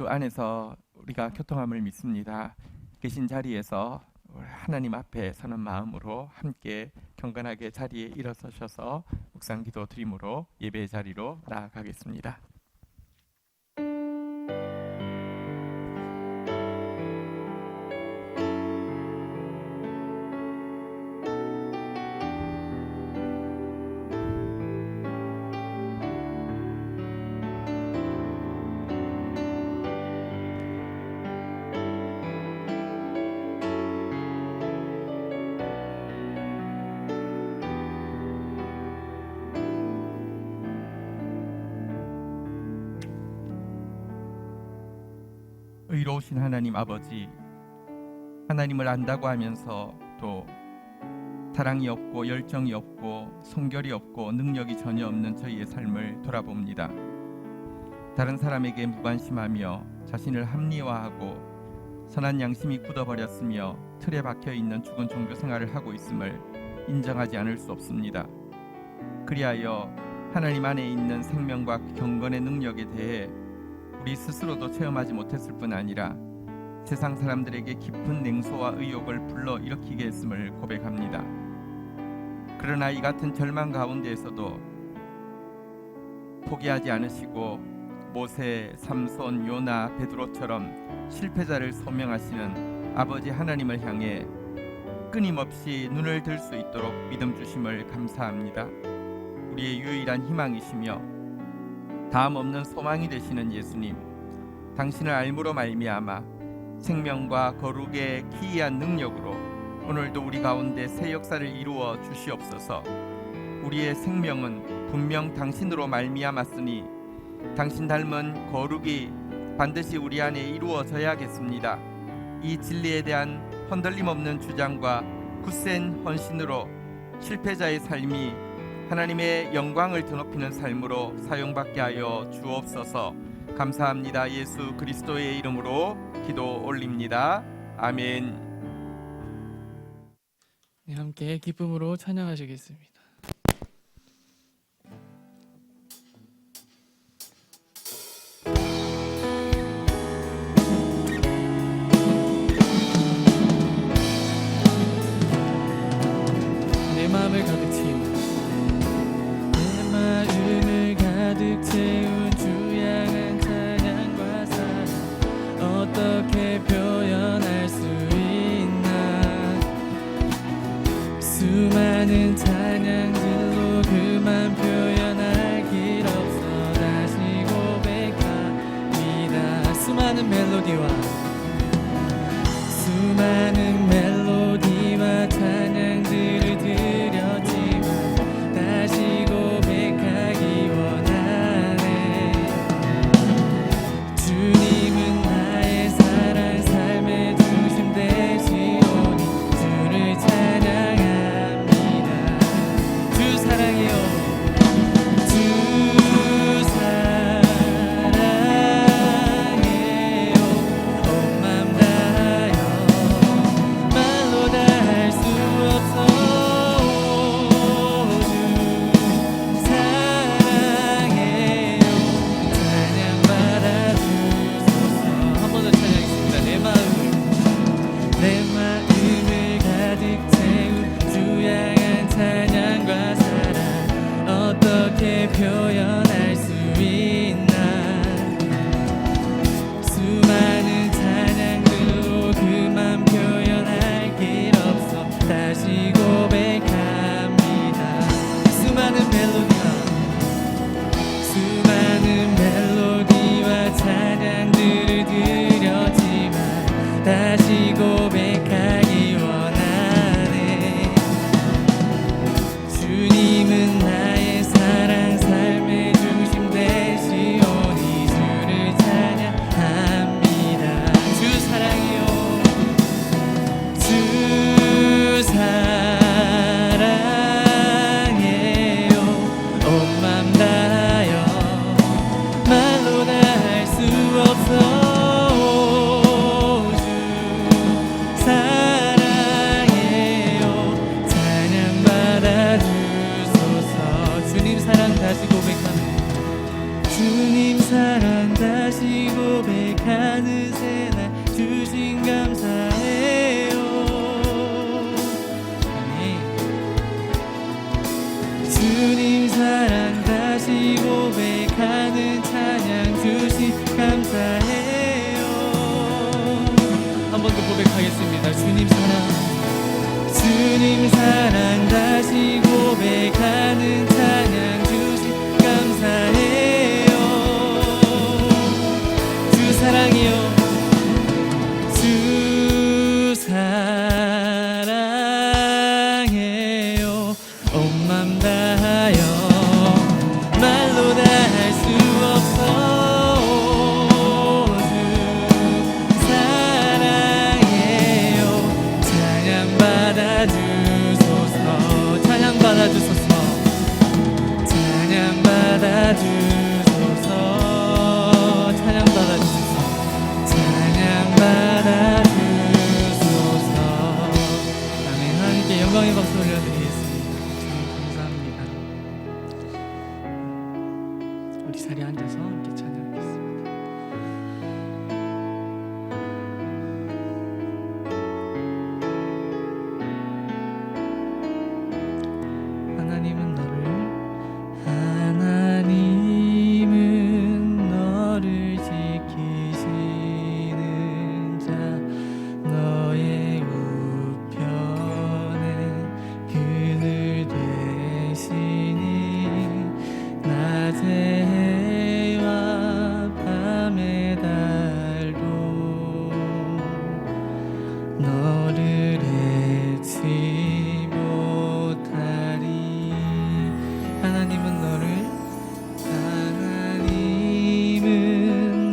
안에서 우리가 교통함을 믿습니다. 계신 자리에서 하나님 앞에 서는 마음으로 함께 경건하게 자리에 일어서셔서 묵상기도 드림으로 예배의 자리로 나아가겠습니다. 의로우신 하나님 아버지, 하나님을 안다고 하면서 또 사랑이 없고 열정이 없고 성결이 없고 능력이 전혀 없는 저희의 삶을 돌아봅니다. 다른 사람에게 무관심하며 자신을 합리화하고 선한 양심이 굳어버렸으며 틀에 박혀있는 죽은 종교 생활을 하고 있음을 인정하지 않을 수 없습니다. 그리하여 하나님 안에 있는 생명과 경건의 능력에 대해 우리 스스로도 체험하지 못했을 뿐 아니라 세상 사람들에게 깊은 냉소와 의욕을 불러일으키게 했음을 고백합니다. 그러나 이 같은 절망 가운데에서도 포기하지 않으시고 모세, 삼손, 요나, 베드로처럼 실패자를 소명하시는 아버지 하나님을 향해 끊임없이 눈을 들 수 있도록 믿음 주심을 감사합니다. 우리의 유일한 희망이시며 다음 없는 소망이 되시는 예수님, 당신을 알므로 말미암아 생명과 거룩의 기이한 능력으로 오늘도 우리 가운데 새 역사를 이루어 주시옵소서. 우리의 생명은 분명 당신으로 말미암았으니 당신 닮은 거룩이 반드시 우리 안에 이루어져야겠습니다. 이 진리에 대한 흔들림 없는 주장과 굳센 헌신으로 실패자의 삶이 하나님의 영광을 드높이는 삶으로 사용받게 하여 주옵소서. 감사합니다. 예수 그리스도의 이름으로 기도 올립니다. 아멘. 네, 함께 기쁨으로 찬양하시겠습니다. 내 마음을 가득 채운 주 향한 찬양과 사랑 어떻게 표현할 수 있나. 수많은 찬양들로 그만 표현할 길 없어 다시 고백합니다. 수많은 멜로디와 찬양들을 드렸지만 다시 고백하기 원하네. 주님은 나의 사랑 삶의 중심 되시오니 주를 찬양합니다. 주 사랑이요, 주 사랑해요. 온 맘 다하여 어느새 날 주신 감사해요. 주님 사랑 다시 고백하는 찬양 주신 감사해요. 한 번 더 고백하겠습니다. 주님 사랑 다시 고백하는 찬양 주신 감사해요. 주 사랑이요 주 사랑해요. 온 맘 다하여 말로 다 할 수 없어. 주 사랑해요. 찬양 받아주소서. 찬양 받아주소서. 찬양 받아주소서. 찬양 받아주소서. 찬양 받아주소서. 아멘. 하나님께 영광의 박수 올려드리겠습니다. 주님 감사합니다. 우리 자리에 앉아서 함께 찬양하겠습니다. 하나님은 너를 지키시는 자 너의 우편에 그늘 되시니 낮의 해와 밤의 달도 너를 잊지 못하리. 하나님은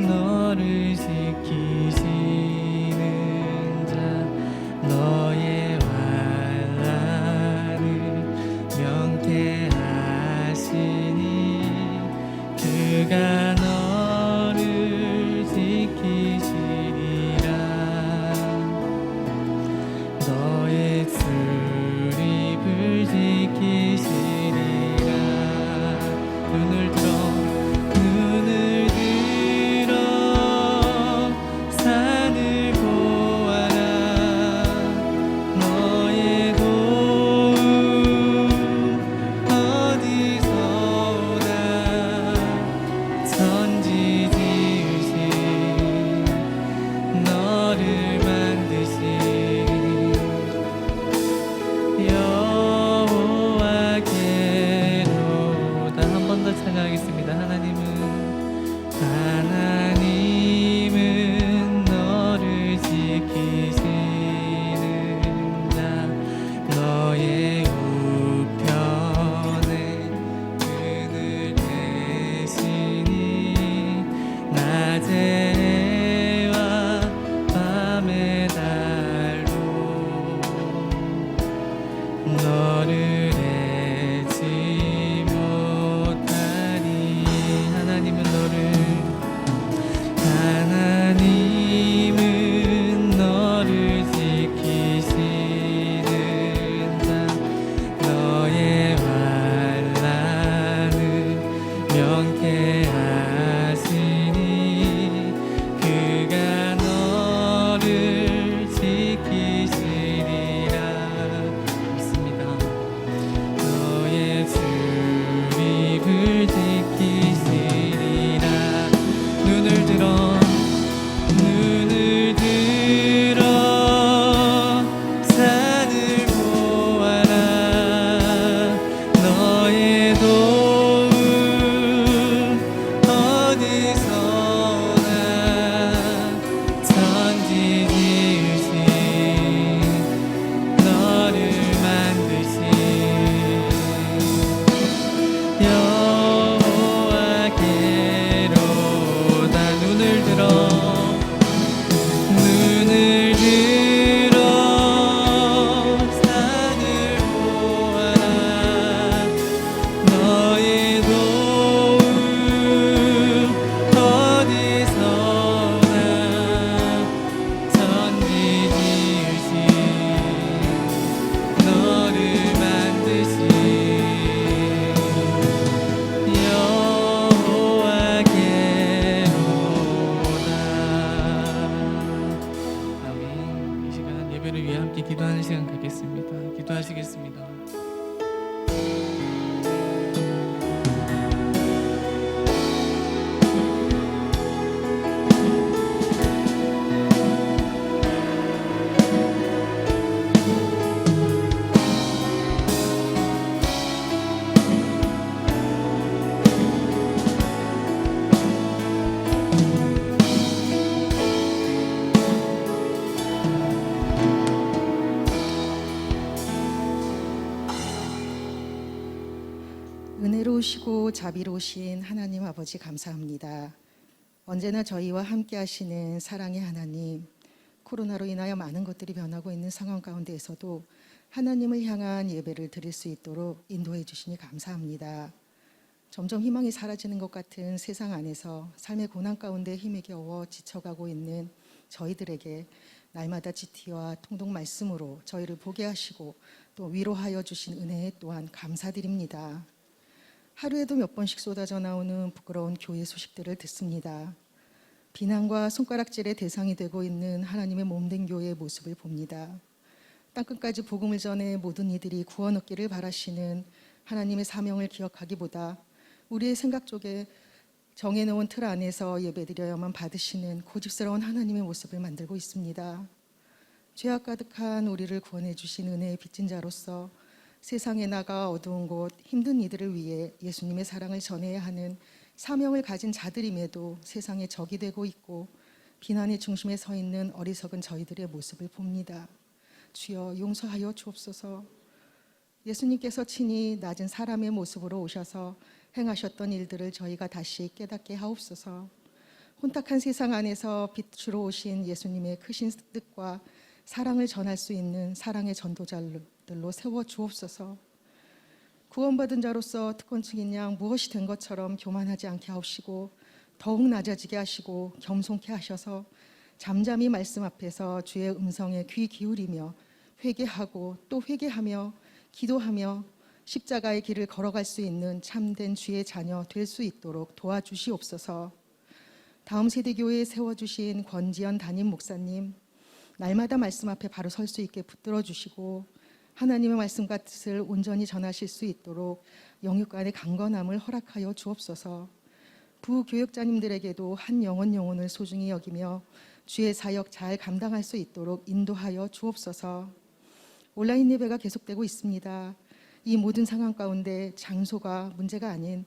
너를 지키시는 자 너의 환난을 명태하시니 그가 너를 지키시리라. 위해 함께 기도하는 시간 갖겠습니다. 기도하시겠습니다. 은혜로우시고 자비로우신 하나님 아버지 감사합니다. 언제나 저희와 함께 하시는 사랑의 하나님, 코로나로 인하여 많은 것들이 변하고 있는 상황 가운데에서도 하나님을 향한 예배를 드릴 수 있도록 인도해 주시니 감사합니다. 점점 희망이 사라지는 것 같은 세상 안에서 삶의 고난 가운데 힘에 겨워 지쳐가고 있는 저희들에게 날마다 GT와 통독 말씀으로 저희를 보게 하시고 또 위로하여 주신 은혜 또한 감사드립니다. 하루에도 몇 번씩 쏟아져 나오는 부끄러운 교회 소식들을 듣습니다. 비난과 손가락질의 대상이 되고 있는 하나님의 몸된 교회의 모습을 봅니다. 땅끝까지 복음을 전해 모든 이들이 구원 얻기를 바라시는 하나님의 사명을 기억하기보다 우리의 생각 속에 정해놓은 틀 안에서 예배드려야만 받으시는 고집스러운 하나님의 모습을 만들고 있습니다. 죄악 가득한 우리를 구원해 주신 은혜의 빚진 자로서 세상에 나가 어두운 곳 힘든 이들을 위해 예수님의 사랑을 전해야 하는 사명을 가진 자들임에도 세상에 적이 되고 있고 비난의 중심에 서 있는 어리석은 저희들의 모습을 봅니다. 주여 용서하여 주옵소서. 예수님께서 친히 낮은 사람의 모습으로 오셔서 행하셨던 일들을 저희가 다시 깨닫게 하옵소서. 혼탁한 세상 안에서 빛으로 오신 예수님의 크신 뜻과 사랑을 전할 수 있는 사랑의 전도자들로 세워 주옵소서. 구원받은 자로서 특권층인 양 무엇이 된 것처럼 교만하지 않게 하옵시고 더욱 낮아지게 하시고 겸손케 하셔서 잠잠히 말씀 앞에서 주의 음성에 귀 기울이며 회개하고 또 회개하며 기도하며 십자가의 길을 걸어갈 수 있는 참된 주의 자녀 될 수 있도록 도와주시옵소서. 다음 세대 교회에 세워주신 권지연 담임 목사님, 날마다 말씀 앞에 바로 설 수 있게 붙들어 주시고 하나님의 말씀과 뜻을 온전히 전하실 수 있도록 영육간의 강건함을 허락하여 주옵소서. 부교역자님들에게도 한 영혼을 소중히 여기며 주의 사역 잘 감당할 수 있도록 인도하여 주옵소서. 온라인 예배가 계속되고 있습니다. 이 모든 상황 가운데 장소가 문제가 아닌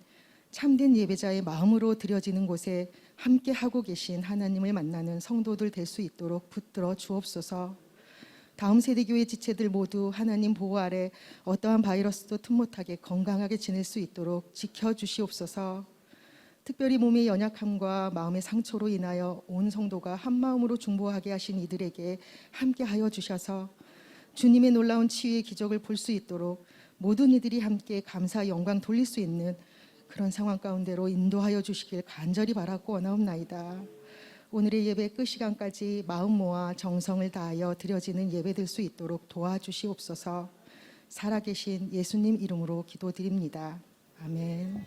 참된 예배자의 마음으로 드려지는 곳에 함께 하고 계신 하나님을 만나는 성도들 될 수 있도록 붙들어 주옵소서. 다음 세대 교회 지체들 모두 하나님 보호 아래 어떠한 바이러스도 틈 못하게 건강하게 지낼 수 있도록 지켜주시옵소서. 특별히 몸의 연약함과 마음의 상처로 인하여 온 성도가 한 마음으로 중보하게 하신 이들에게 함께하여 주셔서 주님의 놀라운 치유의 기적을 볼 수 있도록 모든 이들이 함께 감사 영광 돌릴 수 있는 그런 상황 가운데로 인도하여 주시길 간절히 바라고 원하옵나이다. 오늘의 예배 끝 시간까지 마음 모아 정성을 다하여 드려지는 예배 될 수 있도록 도와주시옵소서. 살아계신 예수님 이름으로 기도드립니다. 아멘.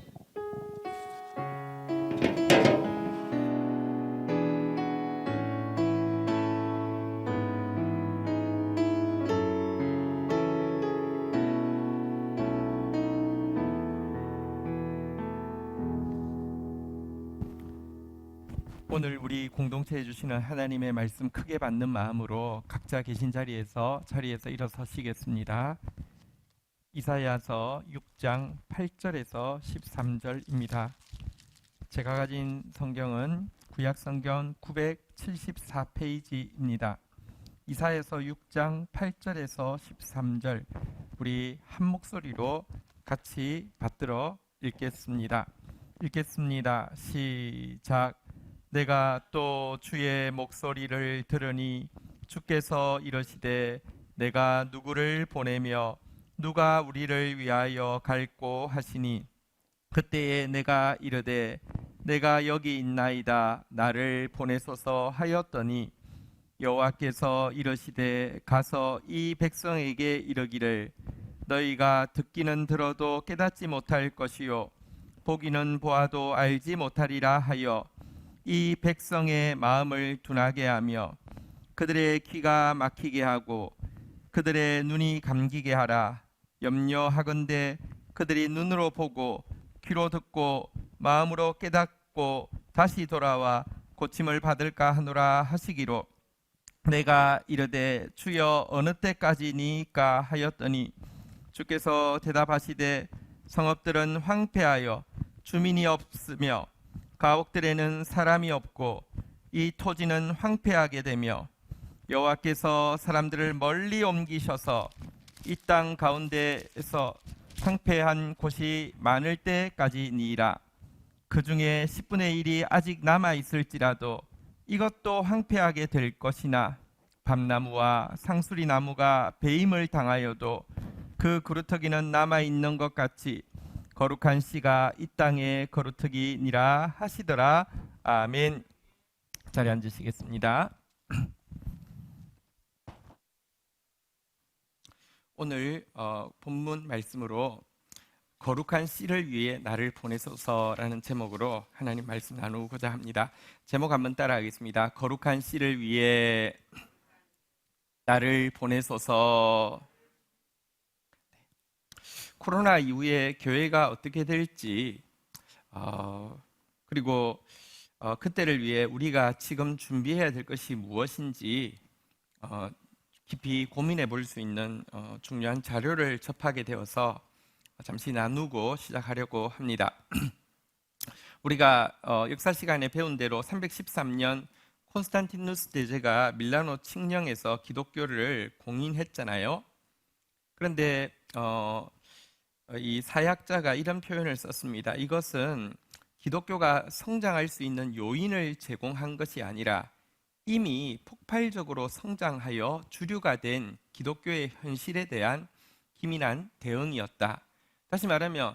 오늘 우리 공동체에 주시는 하나님의 말씀 크게 받는 마음으로 각자 계신 자리에서 일어서시겠습니다. 이사야서 6장 8절에서 13절입니다. 제가 가진 성경은 구약 성경 974페이지입니다. 이사야서 6장 8절에서 13절 우리 한 목소리로 같이 받들어 읽겠습니다. 시작. 내가 또 주의 목소리를 들으니 주께서 이러시되 내가 누구를 보내며 누가 우리를 위하여 갈꼬 하시니 그때에 내가 이르되 내가 여기 있나이다 나를 보내소서 하였더니 여호와께서 이러시되 가서 이 백성에게 이르기를 너희가 듣기는 들어도 깨닫지 못할 것이요 보기는 보아도 알지 못하리라 하여 이 백성의 마음을 둔하게 하며 그들의 귀가 막히게 하고 그들의 눈이 감기게 하라. 염려하건대 그들이 눈으로 보고 귀로 듣고 마음으로 깨닫고 다시 돌아와 고침을 받을까 하노라 하시기로 내가 이르되 주여 어느 때까지니까 하였더니 주께서 대답하시되 성읍들은 황폐하여 주민이 없으며 가옥들에는 사람이 없고 이 토지는 황폐하게 되며 여호와께서 사람들을 멀리 옮기셔서 이 땅 가운데에서 황폐한 곳이 많을 때까지니라. 그 중에 10분의 1이 아직 남아 있을지라도 이것도 황폐하게 될 것이나 밤나무와 상수리 나무가 배임을 당하여도 그 그루터기는 남아 있는 것 같이 거룩한 씨가 이 땅에 거루터기니라 하시더라. 아멘. 자리에 앉으시겠습니다. 오늘 본문 말씀으로 거룩한 씨를 위해 나를 보내소서라는 제목으로 하나님 말씀 나누고자 합니다. 제목 한번 따라하겠습니다. 거룩한 씨를 위해 나를 보내소서. 코로나 이후에 교회가 어떻게 될지 그리고 그때를 위해 우리가 지금 준비해야 될 것이 무엇인지 깊이 고민해 볼 수 있는 중요한 자료를 접하게 되어서 잠시 나누고 시작하려고 합니다. 우리가 역사 시간에 배운 대로 313년 콘스탄티누스 대제가 밀라노 칙령에서 기독교를 공인했잖아요. 그런데 이 사약자가 이런 표현을 썼습니다. 이것은 기독교가 성장할 수 있는 요인을 제공한 것이 아니라 이미 폭발적으로 성장하여 주류가 된 기독교의 현실에 대한 기민한 대응이었다. 다시 말하면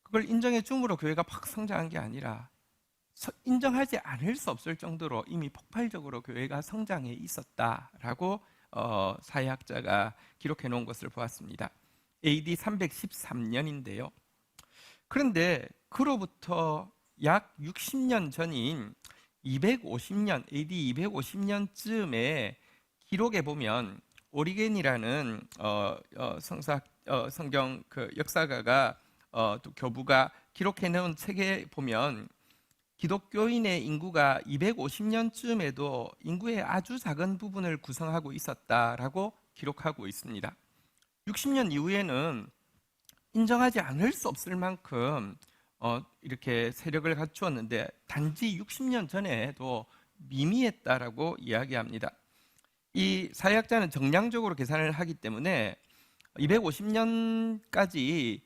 그걸 인정해 줌으로 교회가 팍 성장한 게 아니라 인정하지 않을 수 없을 정도로 이미 폭발적으로 교회가 성장해 있었다라고 사회학자가 기록해 놓은 것을 보았습니다. AD 313년인데요. 그런데 그로부터 약 60년 전인 250년, AD 250년쯤에 기록에 보면 오리겐이라는 성경 그 역사가가 또 교부가 기록해 놓은 책에 보면 기독교인의 인구가 250년쯤에도 인구의 아주 작은 부분을 구성하고 있었다라고 기록하고 있습니다. 60년 이후에는 인정하지 않을 수 없을 만큼 이렇게 세력을 갖추었는데 단지 60년 전에도 미미했다라고 이야기합니다. 이 사회학자는 정량적으로 계산을 하기 때문에 250년까지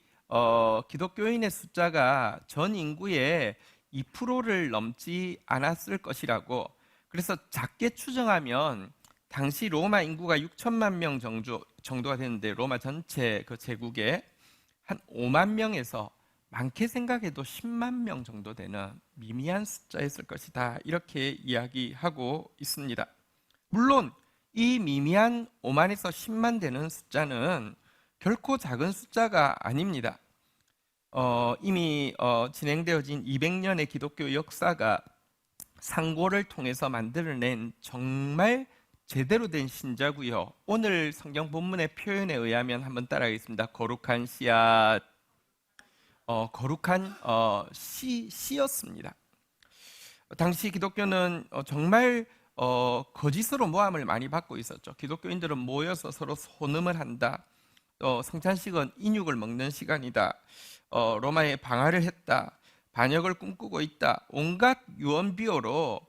기독교인의 숫자가 전 인구의 2%를 넘지 않았을 것이라고, 그래서 작게 추정하면 당시 로마 인구가 6천만 명 정도가 되는데 로마 전체 그 제국에 한 5만 명에서 많게 생각해도 10만 명 정도 되는 미미한 숫자였을 것이다, 이렇게 이야기하고 있습니다. 물론 이 미미한 5만에서 10만 되는 숫자는 결코 작은 숫자가 아닙니다. 이미 진행되어진 200년의 기독교 역사가 상고를 통해서 만들어낸 정말 제대로 된 신자고요. 오늘 성경 본문의 표현에 의하면 한번 따라하겠습니다. 거룩한 씨앗, 거룩한 씨였습니다. 당시 기독교는 정말 거짓으로 모함을 많이 받고 있었죠. 기독교인들은 모여서 서로 손음을 한다. 성찬식은 인육을 먹는 시간이다. 로마에 방화를 했다. 반역을 꿈꾸고 있다. 온갖 유언비어로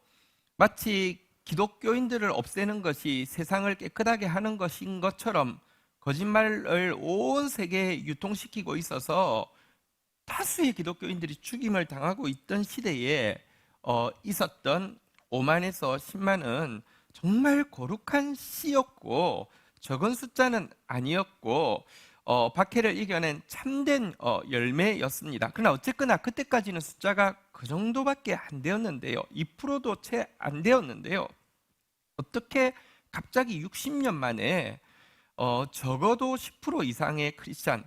마치 기독교인들을 없애는 것이 세상을 깨끗하게 하는 것인 것처럼 거짓말을 온 세계에 유통시키고 있어서 다수의 기독교인들이 죽임을 당하고 있던 시대에 있었던 5만에서 10만은 정말 거룩한 씨였고 적은 숫자는 아니었고 박해를 이겨낸 참된 열매였습니다. 그러나 어쨌거나 그때까지는 숫자가 그 정도밖에 안 되었는데요. 2%도 채 안 되었는데요. 어떻게 갑자기 60년 만에 적어도 10% 이상의 크리스찬,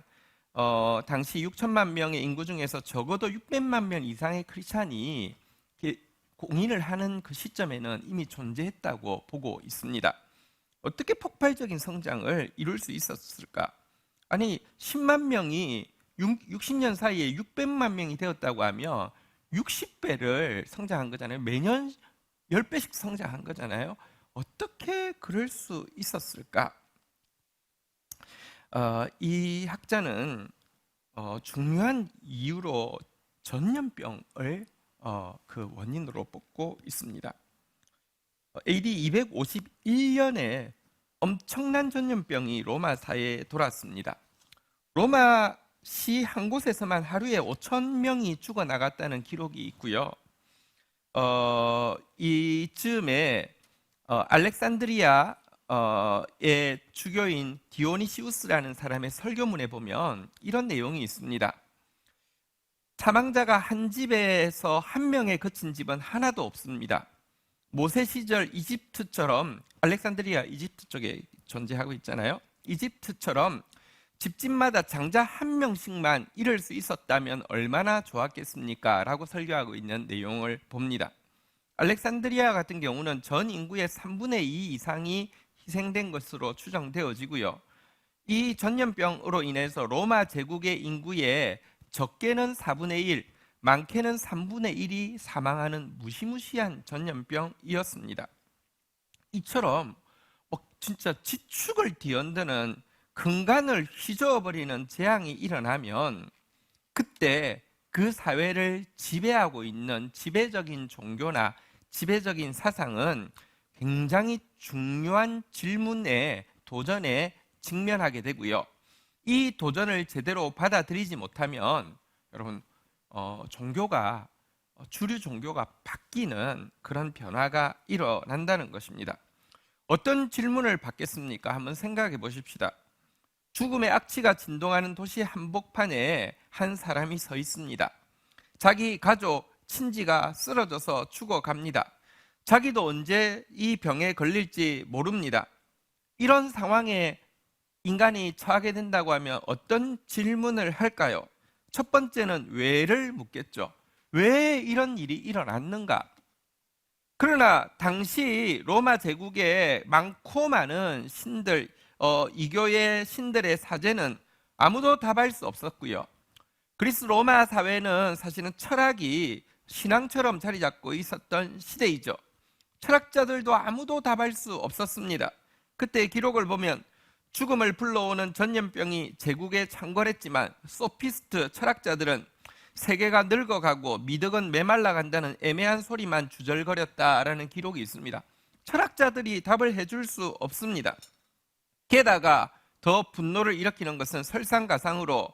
당시 6천만 명의 인구 중에서 적어도 600만 명 이상의 크리스찬이 공인을 하는 그 시점에는 이미 존재했다고 보고 있습니다. 어떻게 폭발적인 성장을 이룰 수 있었을까? 아니 10만 명이 60년 사이에 600만 명이 되었다고 하면 60배를 성장한 거잖아요. 매년 10배씩 성장한 거잖아요. 어떻게 그럴 수 있었을까? 이 학자는 중요한 이유로 전염병을 그 원인으로 뽑고 있습니다. AD 251년에 엄청난 전염병이 로마 사회에 돌았습니다. 로마시 한 곳에서만 하루에 5천 명이 죽어나갔다는 기록이 있고요. 이쯤에 알렉산드리아의 주교인 디오니시우스라는 사람의 설교문에 보면 이런 내용이 있습니다. 사망자가 한 집에서 한 명에 그친 집은 하나도 없습니다. 모세 시절 이집트처럼, 알렉산드리아 이집트 쪽에 존재하고 있잖아요. 이집트처럼 집집마다 장자 한 명씩만 이룰 수 있었다면 얼마나 좋았겠습니까? 라고 설교하고 있는 내용을 봅니다. 알렉산드리아 같은 경우는 전 인구의 3분의 2 이상이 희생된 것으로 추정되어지고요. 이 전염병으로 인해서 로마 제국의 인구의 적게는 4분의 1, 많게는 3분의 1이 사망하는 무시무시한 전염병이었습니다. 이처럼 진짜 지축을 뒤흔드는 근간을 휘저어버리는 재앙이 일어나면 그때 그 사회를 지배하고 있는 지배적인 종교나 지배적인 사상은 굉장히 중요한 질문에 도전에 직면하게 되고요. 이 도전을 제대로 받아들이지 못하면 여러분 종교가 주류 종교가 바뀌는 그런 변화가 일어난다는 것입니다. 어떤 질문을 받겠습니까? 한번 생각해 보십시다. 죽음의 악취가 진동하는 도시 한복판에 한 사람이 서 있습니다. 자기 가족, 친지가 쓰러져서 죽어갑니다. 자기도 언제 이 병에 걸릴지 모릅니다. 이런 상황에 인간이 처하게 된다고 하면 어떤 질문을 할까요? 첫 번째는 왜를 묻겠죠. 왜 이런 일이 일어났는가? 그러나 당시 로마 제국에 많고 많은 신들, 이교의 신들의 사제는 아무도 답할 수 없었고요. 그리스 로마 사회는 사실은 철학이 신앙처럼 자리 잡고 있었던 시대이죠. 철학자들도 아무도 답할 수 없었습니다. 그때 기록을 보면 죽음을 불러오는 전염병이 제국에 창궐했지만 소피스트 철학자들은 세계가 늙어가고 미덕은 메말라간다는 애매한 소리만 주절거렸다라는 기록이 있습니다. 철학자들이 답을 해줄 수 없습니다. 게다가 더 분노를 일으키는 것은 설상가상으로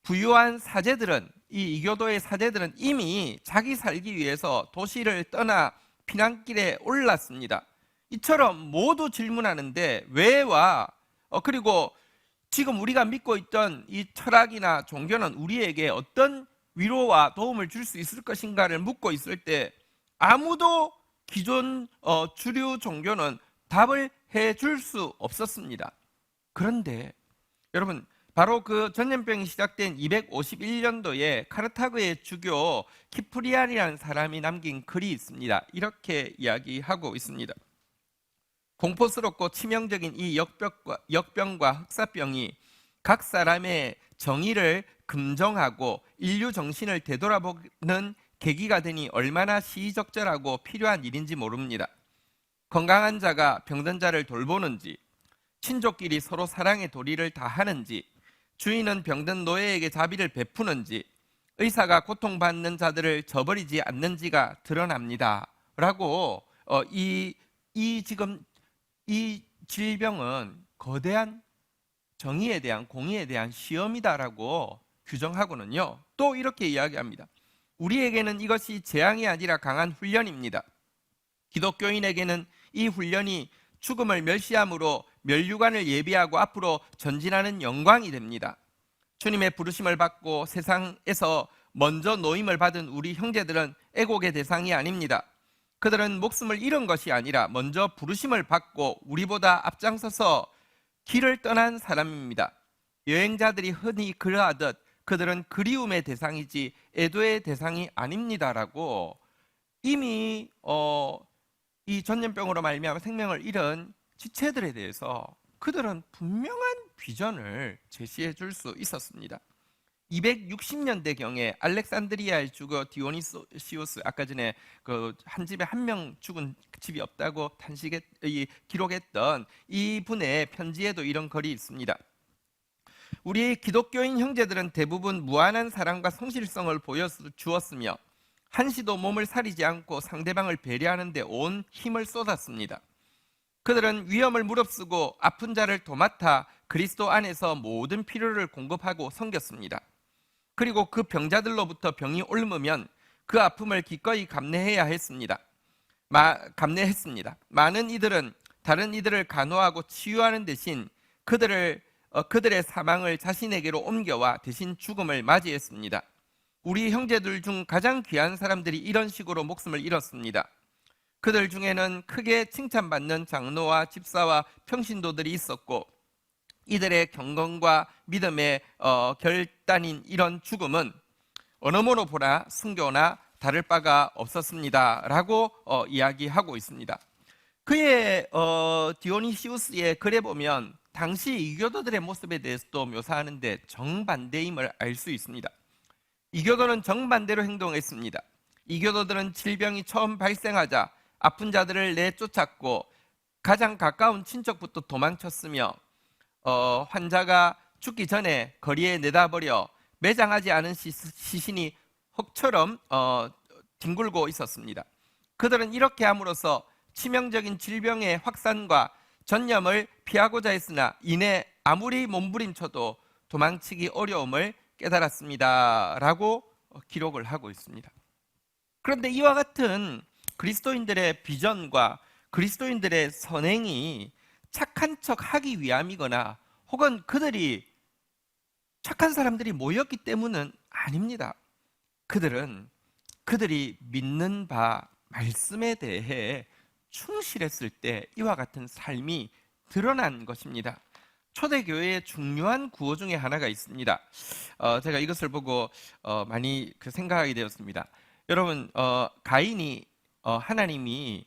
부유한 사제들은, 이 이교도의 사제들은 이미 자기 살기 위해서 도시를 떠나 피난길에 올랐습니다. 이처럼 모두 질문하는데 왜와 그리고 지금 우리가 믿고 있던 이 철학이나 종교는 우리에게 어떤 위로와 도움을 줄 수 있을 것인가를 묻고 있을 때 아무도 기존 주류 종교는 답을 해줄 수 없었습니다. 그런데 여러분, 바로 그 전염병이 시작된 251년도에 카르타고의 주교 키프리안이라는 사람이 남긴 글이 있습니다. 이렇게 이야기하고 있습니다. 공포스럽고 치명적인 이 역병과 흑사병이 각 사람의 정의를 금정하고 인류 정신을 되돌아보는 계기가 되니 얼마나 시의적절하고 필요한 일인지 모릅니다. 건강한 자가 병든 자를 돌보는지, 친족끼리 서로 사랑의 도리를 다하는지, 주인은 병든 노예에게 자비를 베푸는지, 의사가 고통받는 자들을 저버리지 않는지가 드러납니다. 라고 지금 이 질병은 거대한 정의에 대한 공의에 대한 시험이다라고 규정하고는요. 또 이렇게 이야기합니다. 우리에게는 이것이 재앙이 아니라 강한 훈련입니다. 기독교인에게는 이 훈련이 죽음을 멸시함으로 멸류관을 예비하고 앞으로 전진하는 영광이 됩니다. 주님의 부르심을 받고 세상에서 먼저 노임을 받은 우리 형제들은 애곡의 대상이 아닙니다. 그들은 목숨을 잃은 것이 아니라 먼저 부르심을 받고 우리보다 앞장서서 길을 떠난 사람입니다. 여행자들이 흔히 그러하듯 그들은 그리움의 대상이지 애도의 대상이 아닙니다라고 이미 이 전염병으로 말미암아 생명을 잃은 지체들에 대해서 그들은 분명한 비전을 제시해 줄 수 있었습니다. 260년대경에 알렉산드리아의 주거 디오니시우스, 아까 전에 그 한 집에 한 명 죽은 집이 없다고 기록했던 이 분의 편지에도 이런 글이 있습니다. 우리 기독교인 형제들은 대부분 무한한 사랑과 성실성을 보여주었으며 한시도 몸을 사리지 않고 상대방을 배려하는 데 온 힘을 쏟았습니다. 그들은 위험을 무릅쓰고 아픈 자를 도맡아 그리스도 안에서 모든 필요를 공급하고 섬겼습니다. 그리고 그 병자들로부터 병이 옮으면 그 아픔을 기꺼이 감내했습니다. 많은 이들은 다른 이들을 간호하고 치유하는 대신 그들의 사망을 자신에게로 옮겨와 대신 죽음을 맞이했습니다. 우리 형제들 중 가장 귀한 사람들이 이런 식으로 목숨을 잃었습니다. 그들 중에는 크게 칭찬받는 장로와 집사와 평신도들이 있었고 이들의 경건과 믿음의 결단인 이런 죽음은 어느 모로 보나 순교나 다를 바가 없었습니다 라고 이야기하고 있습니다. 그의 디오니시우스의 글에 보면 당시 이교도들의 모습에 대해서도 묘사하는데 정반대임을 알 수 있습니다. 이교도는 정반대로 행동했습니다. 이교도들은 질병이 처음 발생하자 아픈 자들을 내쫓았고 가장 가까운 친척부터 도망쳤으며 환자가 죽기 전에 거리에 내다버려 매장하지 않은 시신이 흙처럼 뒹굴고 있었습니다. 그들은 이렇게 함으로써 치명적인 질병의 확산과 전염을 피하고자 했으나 이내 아무리 몸부림쳐도 도망치기 어려움을 깨달았습니다 라고 기록을 하고 있습니다. 그런데 이와 같은 그리스도인들의 비전과 그리스도인들의 선행이 착한 척 하기 위함이거나 혹은 그들이 착한 사람들이 모였기 때문은 아닙니다. 그들이 믿는 바 말씀에 대해 충실했을 때 이와 같은 삶이 드러난 것입니다. 초대교회의 중요한 구호 중에 하나가 있습니다. 제가 이것을 보고 많이 생각하게 되었습니다. 여러분, 가인이 하나님이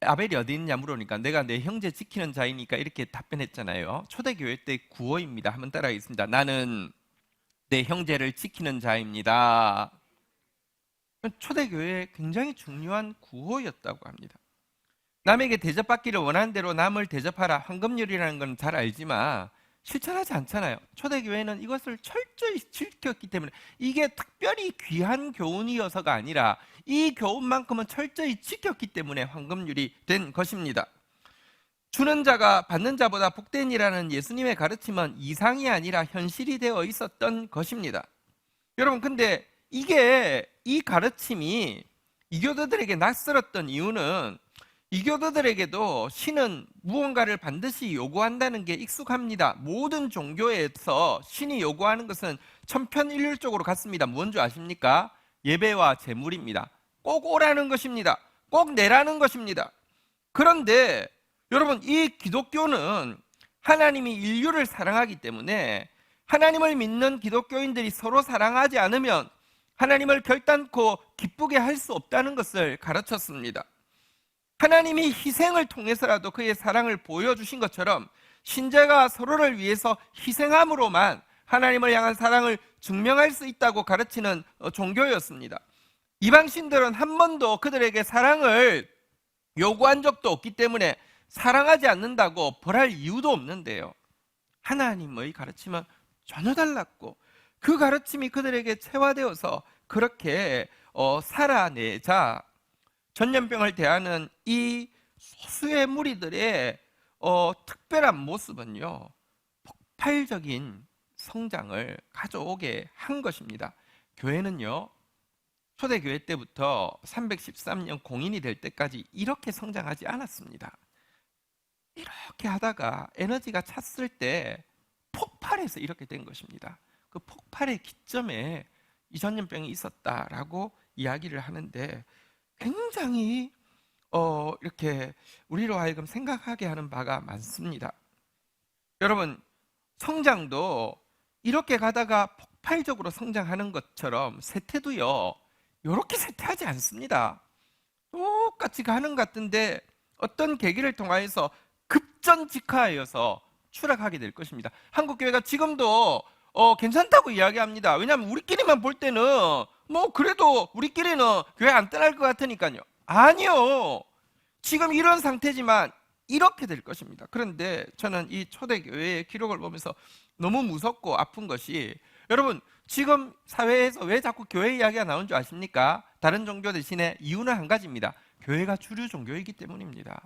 아벨이 어디 있냐 물으니까 내가 내 형제 지키는 자이니까 이렇게 답변했잖아요. 초대교회 때 구호입니다. 한번 따라하겠습니다. 나는 내 형제를 지키는 자입니다. 초대교회의 굉장히 중요한 구호였다고 합니다. 남에게 대접받기를 원하는 대로 남을 대접하라. 황금률이라는 건 잘 알지만 실천하지 않잖아요. 초대교회는 이것을 철저히 지켰기 때문에 이게 특별히 귀한 교훈이어서가 아니라 이 교훈만큼은 철저히 지켰기 때문에 황금률이 된 것입니다. 주는 자가 받는 자보다 복된이라는 예수님의 가르침은 이상이 아니라 현실이 되어 있었던 것입니다. 여러분, 근데 이 가르침이 이교도들에게 낯설었던 이유는 이교도들에게도 신은 무언가를 반드시 요구한다는 게 익숙합니다. 모든 종교에서 신이 요구하는 것은 천편일률적으로 같습니다. 뭔지 아십니까? 예배와 제물입니다. 꼭 오라는 것입니다. 꼭 내라는 것입니다. 그런데 여러분, 이 기독교는 하나님이 인류를 사랑하기 때문에 하나님을 믿는 기독교인들이 서로 사랑하지 않으면 하나님을 결단코 기쁘게 할 수 없다는 것을 가르쳤습니다. 하나님이 희생을 통해서라도 그의 사랑을 보여주신 것처럼 신자가 서로를 위해서 희생함으로만 하나님을 향한 사랑을 증명할 수 있다고 가르치는 종교였습니다. 이방신들은 한 번도 그들에게 사랑을 요구한 적도 없기 때문에 사랑하지 않는다고 벌할 이유도 없는데요. 하나님의 가르침은 전혀 달랐고 그 가르침이 그들에게 체화되어서 그렇게 살아내자 전염병을 대하는 이 소수의 무리들의 특별한 모습은요, 폭발적인 성장을 가져오게 한 것입니다. 교회는요, 초대교회 때부터 313년 공인이 될 때까지 이렇게 성장하지 않았습니다. 이렇게 하다가 에너지가 찼을 때 폭발해서 이렇게 된 것입니다. 그 폭발의 기점에 이 전염병이 있었다라고 이야기를 하는데 굉장히 이렇게 우리로 하여금 생각하게 하는 바가 많습니다. 여러분, 성장도 이렇게 가다가 폭발적으로 성장하는 것처럼 세태도요, 이렇게 세태하지 않습니다. 똑같이 가는 것 같은데 어떤 계기를 통하여서 급전직하여서 추락하게 될 것입니다. 한국 교회가 지금도 괜찮다고 이야기합니다. 왜냐하면 우리끼리만 볼 때는 뭐 그래도 우리끼리는 교회 안 떠날 것 같으니까요. 아니요. 지금 이런 상태지만 이렇게 될 것입니다. 그런데 저는 이 초대교회의 기록을 보면서 너무 무섭고 아픈 것이, 여러분 지금 사회에서 왜 자꾸 교회 이야기가 나오는 줄 아십니까? 다른 종교 대신에 이유는 한 가지입니다. 교회가 주류 종교이기 때문입니다.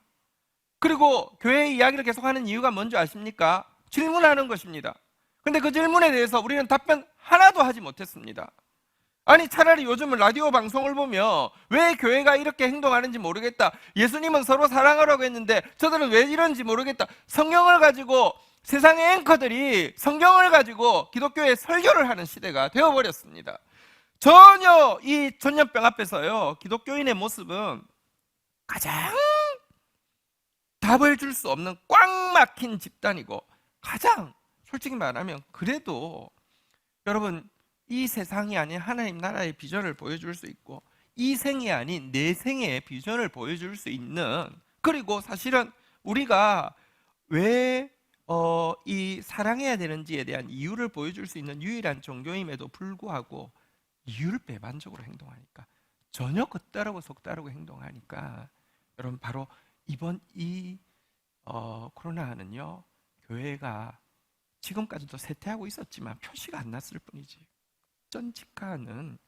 그리고 교회 이야기를 계속하는 이유가 뭔지 아십니까? 질문하는 것입니다. 근데 그 질문에 대해서 우리는 답변 하나도 하지 못했습니다. 아니 차라리 요즘은 라디오 방송을 보면 왜 교회가 이렇게 행동하는지 모르겠다, 예수님은 서로 사랑하라고 했는데 저들은 왜 이런지 모르겠다, 성경을 가지고 세상의 앵커들이 성경을 가지고 기독교의 설교를 하는 시대가 되어버렸습니다. 전혀 이 전염병 앞에서요, 기독교인의 모습은 가장 답을 줄 수 없는 꽉 막힌 집단이고, 가장 솔직히 말하면 그래도 여러분 이 세상이 아닌 하나님 나라의 비전을 보여줄 수 있고, 이 생이 아닌 내 생의 비전을 보여줄 수 있는, 그리고 사실은 우리가 왜 이 사랑해야 되는지에 대한 이유를 보여줄 수 있는 유일한 종교임에도 불구하고 이유를 배반적으로 행동하니까, 전혀 겉다르고 속다르고 행동하니까, 여러분 바로 이번 이 코로나는요, 교회가 지금까지도 쇠퇴하고 있었지만 표시가 안 났을 뿐이지 전직하는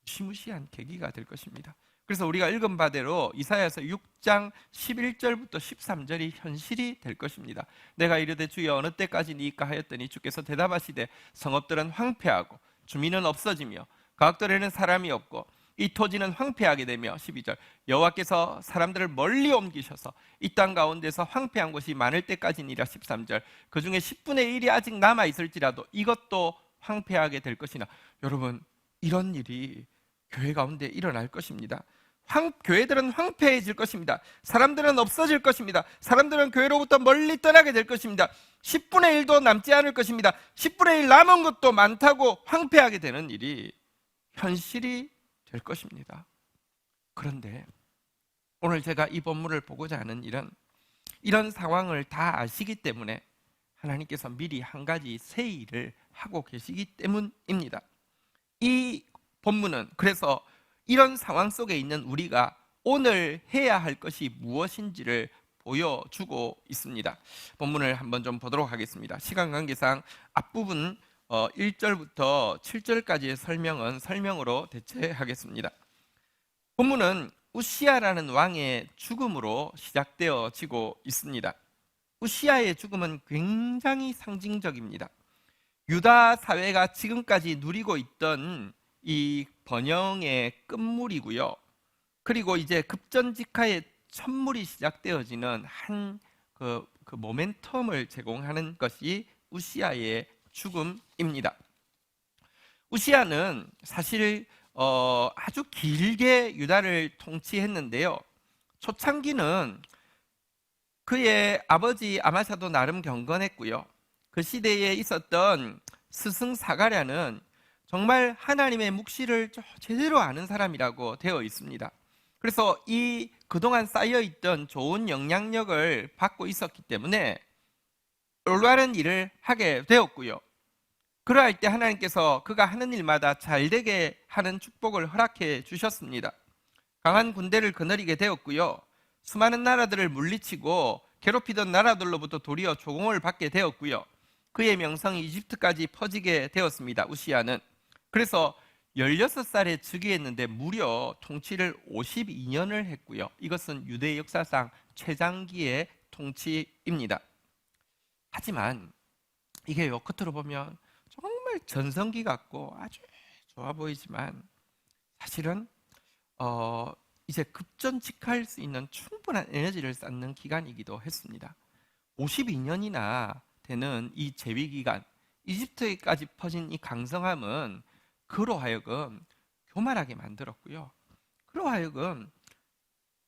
무시무시한 계기가 될 것입니다. 그래서 우리가 읽은 바대로 이사야서 6장 11절부터 13절이 현실이 될 것입니다. 내가 이르되 주여 어느 때까지니까 하였더니 주께서 대답하시되 성읍들은 황폐하고 주민은 없어지며 가옥들에는 사람이 없고 이 토지는 황폐하게 되며, 12절 여호와께서 사람들을 멀리 옮기셔서 이 땅 가운데서 황폐한 곳이 많을 때까지니라. 13절 그 중에 10분의 1이 아직 남아 있을지라도 이것도 황폐하게 될 것이나. 여러분 이런 일이 교회 가운데 일어날 것입니다. 교회들은 황폐해질 것입니다. 사람들은 없어질 것입니다. 사람들은 교회로부터 멀리 떠나게 될 것입니다. 10분의 1도 남지 않을 것입니다. 10분의 1 남은 것도 많다고 황폐하게 되는 일이 현실이 될 것입니다. 그런데 오늘 제가 이 본문을 보고자 하는 일은, 이런 상황을 다 아시기 때문에 하나님께서 미리 한 가지 새 일을 하고 계시기 때문입니다. 이 본문은 그래서 이런 상황 속에 있는 우리가 오늘 해야 할 것이 무엇인지를 보여주고 있습니다. 본문을 한번 좀 보도록 하겠습니다. 시간 관계상 앞부분 1절부터 7절까지의 설명은 설명으로 대체하겠습니다. 본문은 우시야라는 왕의 죽음으로 시작되어지고 있습니다. 우시야의 죽음은 굉장히 상징적입니다. 유다 사회가 지금까지 누리고 있던 이 번영의 끝물이고요. 그리고 이제 급전직하의 천물이 시작되어지는 한 그 모멘텀을 제공하는 것이 우시야의 죽음입니다. 우시야는 사실 아주 길게 유다를 통치했는데요. 초창기는 그의 아버지 아마샤도 나름 경건했고요. 그 시대에 있었던 스승 사가랴는 정말 하나님의 묵시를 제대로 아는 사람이라고 되어 있습니다. 그래서 이 그동안 쌓여있던 좋은 영향력을 받고 있었기 때문에 올바른 일을 하게 되었고요. 그러할 때 하나님께서 그가 하는 일마다 잘되게 하는 축복을 허락해 주셨습니다. 강한 군대를 거느리게 되었고요. 수많은 나라들을 물리치고 괴롭히던 나라들로부터 도리어 조공을 받게 되었고요. 그의 명성이 이집트까지 퍼지게 되었습니다. 우시야는. 그래서 16살에 즉위했는데 무려 통치를 52년을 했고요. 이것은 유대 역사상 최장기의 통치입니다. 하지만 이게 겉으로 보면 정말 전성기 같고 아주 좋아 보이지만 사실은 이제 급전직할 수 있는 충분한 에너지를 쌓는 기간이기도 했습니다. 52년이나 되는 이 재위 기간, 이집트까지 퍼진 이 강성함은 그로 하여금 교만하게 만들었고요. 그로 하여금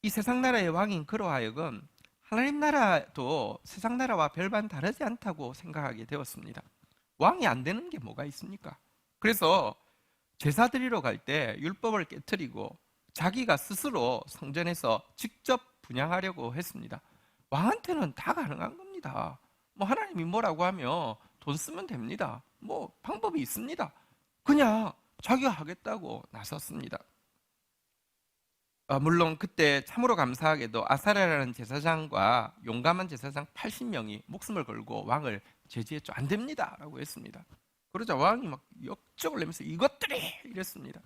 이 세상 나라의 왕인 그로 하여금 하나님 나라도 세상 나라와 별반 다르지 않다고 생각하게 되었습니다. 왕이 안 되는 게 뭐가 있습니까? 그래서 제사 드리러 갈 때 율법을 깨트리고 자기가 스스로 성전에서 직접 분향하려고 했습니다. 왕한테는 다 가능한 겁니다. 뭐 하나님이 뭐라고 하면 돈 쓰면 됩니다. 뭐 방법이 있습니다. 그냥 자기가 하겠다고 나섰습니다. 물론 그때 참으로 감사하게도 아사랴라는 제사장과 용감한 제사장 80명이 목숨을 걸고 왕을 제지했죠. 안 됩니다 라고 했습니다. 그러자 왕이 막 역적을 내면서 이것들이 이랬습니다.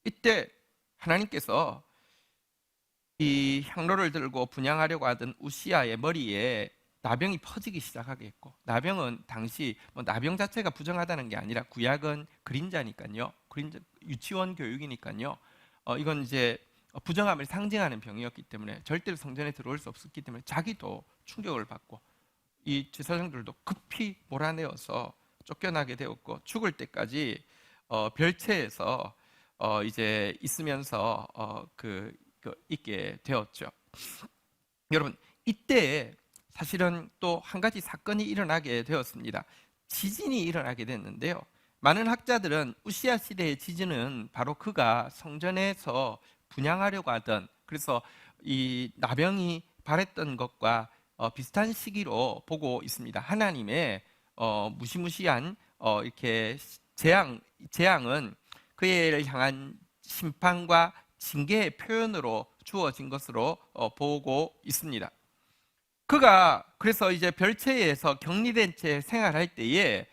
이때 하나님께서 이 향로를 들고 분향하려고 하던 우시아의 머리에 나병이 퍼지기 시작하게 했고, 나병은 당시 뭐 나병 자체가 부정하다는 게 아니라 구약은 그림자니까요, 그림자 유치원 교육이니까요, 이건 이제 부정함을 상징하는 병이었기 때문에 절대로 성전에 들어올 수 없었기 때문에 자기도 충격을 받고 이 제사장들도 급히 몰아내어서 쫓겨나게 되었고, 죽을 때까지 별채에서 이제 있으면서 있게 되었죠. 여러분, 이때 사실은 또 한 가지 사건이 일어나게 되었습니다. 지진이 일어나게 됐는데요. 많은 학자들은 우시아 시대의 지진은 바로 그가 성전에서 분향하려고 하던, 그래서 이 나병이 발했던 것과 비슷한 시기로 보고 있습니다. 하나님의 무시무시한 이렇게 재앙은 그를 향한 심판과 징계의 표현으로 주어진 것으로 보고 있습니다. 그가 그래서 이제 별채에서 격리된 채 생활할 때에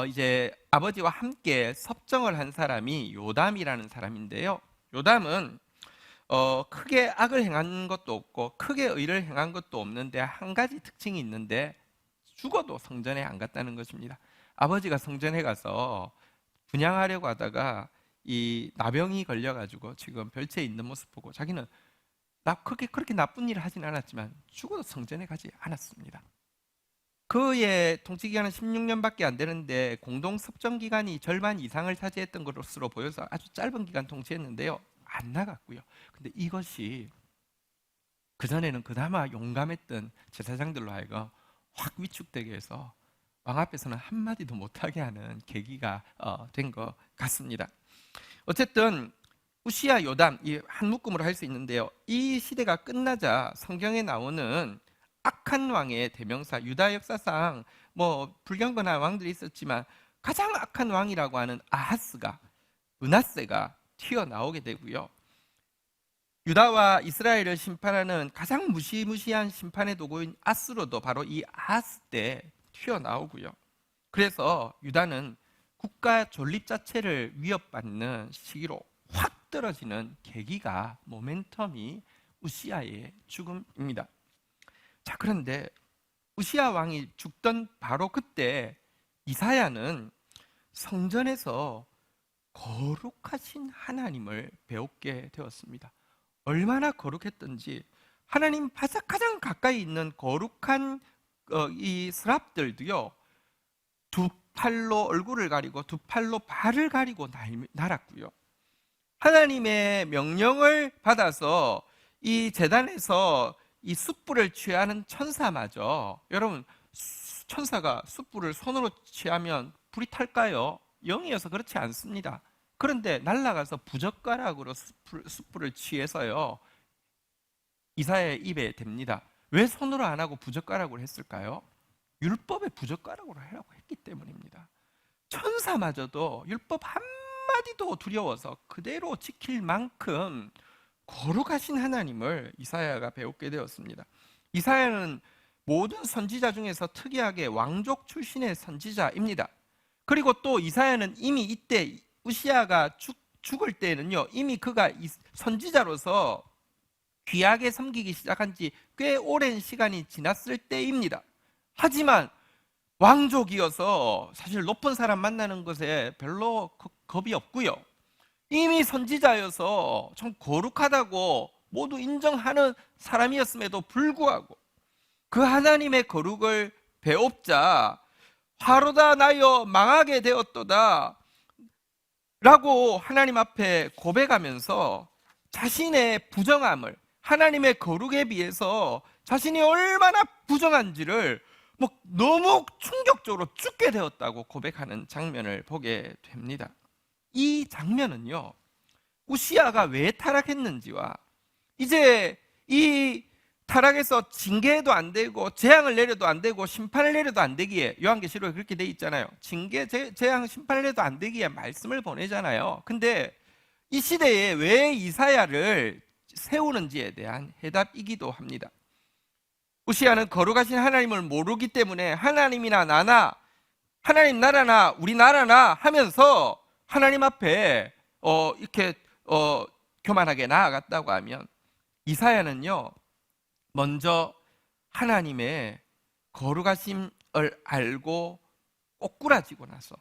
이제 아버지와 함께 섭정을 한 사람이 요담이라는 사람인데요. 요담은 크게 악을 행한 것도 없고 크게 의를 행한 것도 없는데 한 가지 특징이 있는데 죽어도 성전에 안 갔다는 것입니다. 아버지가 성전에 가서 분향하려고 하다가 이 나병이 걸려가지고 지금 별채에 있는 모습 보고 자기는 그렇게 나쁜 일을 하진 않았지만 죽어도 성전에 가지 않았습니다. 그의 통치기간은 16년밖에 안 되는데 공동섭정기간이 절반 이상을 차지했던 것으로 보여서 아주 짧은 기간 통치했는데요, 안 나갔고요. 근데 이것이 그전에는 그나마 용감했던 제사장들로 하여금 확 위축되게 해서 왕 앞에서는 한마디도 못하게 하는 계기가 된 것 같습니다. 어쨌든 우시아, 요담, 이 한 묶음으로 할 수 있는데요, 이 시대가 끝나자 성경에 나오는 악한 왕의 대명사, 유다 역사상 뭐 불경건한 왕들이 있었지만 가장 악한 왕이라고 하는 아하스가, 므낫세가 튀어나오게 되고요, 유다와 이스라엘을 심판하는 가장 무시무시한 심판의 도구인 아수르도 바로 이 아하스 때 튀어나오고요. 그래서 유다는 국가 존립 자체를 위협받는 시기로 확 떨어지는 계기가, 모멘텀이 우시아의 죽음입니다. 자, 그런데 우시아 왕이 죽던 바로 그때 이사야는 성전에서 거룩하신 하나님을 배우게 되었습니다. 얼마나 거룩했던지, 하나님 가장 가까이 있는 거룩한 이 스랍들도요, 두 팔로 얼굴을 가리고 두 팔로 발을 가리고 날았고요. 하나님의 명령을 받아서 이 제단에서 이 숯불을 취하는 천사마저, 여러분, 천사가 숯불을 손으로 취하면 불이 탈까요? 영이어서 그렇지 않습니다. 그런데 날아가서 부젓가락으로 숯불을 취해서요, 이사야의 입에 댑니다. 왜 손으로 안 하고 부젓가락으로 했을까요? 율법에 부젓가락으로 하라고 했기 때문입니다. 천사마저도 율법 한마디도 두려워서 그대로 지킬 만큼 거룩하신 하나님을 이사야가 배우게 되었습니다. 이사야는 모든 선지자 중에서 특이하게 왕족 출신의 선지자입니다. 그리고 또 이사야는 이미 이때 우시아가 죽을 때는요, 이미 그가 선지자로서 귀하게 섬기기 시작한 지 꽤 오랜 시간이 지났을 때입니다. 하지만 왕족이어서 사실 높은 사람 만나는 것에 별로 겁이 없고요, 이미 선지자여서 참 거룩하다고 모두 인정하는 사람이었음에도 불구하고 그 하나님의 거룩을 배웁자 화로다 나여 망하게 되었도다 라고 하나님 앞에 고백하면서 자신의 부정함을, 하나님의 거룩에 비해서 자신이 얼마나 부정한지를 너무 충격적으로 죽게 되었다고 고백하는 장면을 보게 됩니다. 이 장면은요, 우시아가 왜 타락했는지와 이제 이 타락해서 징계도 안 되고 재앙을 내려도 안 되고 심판을 내려도 안 되기에, 요한계시록에 그렇게 돼 있잖아요. 징계, 재앙, 심판을 내려도 안 되기에 말씀을 보내잖아요. 근데 이 시대에 왜 이사야를 세우는지에 대한 해답이기도 합니다. 우시야는 거룩하신 하나님을 모르기 때문에 하나님이나 나나, 하나님 나라나 우리나라나 하면서 하나님 앞에 이렇게 교만하게 나아갔다고 하면, 이사야는요 먼저 하나님의 거룩하심을 알고 꼬꾸라지고 나서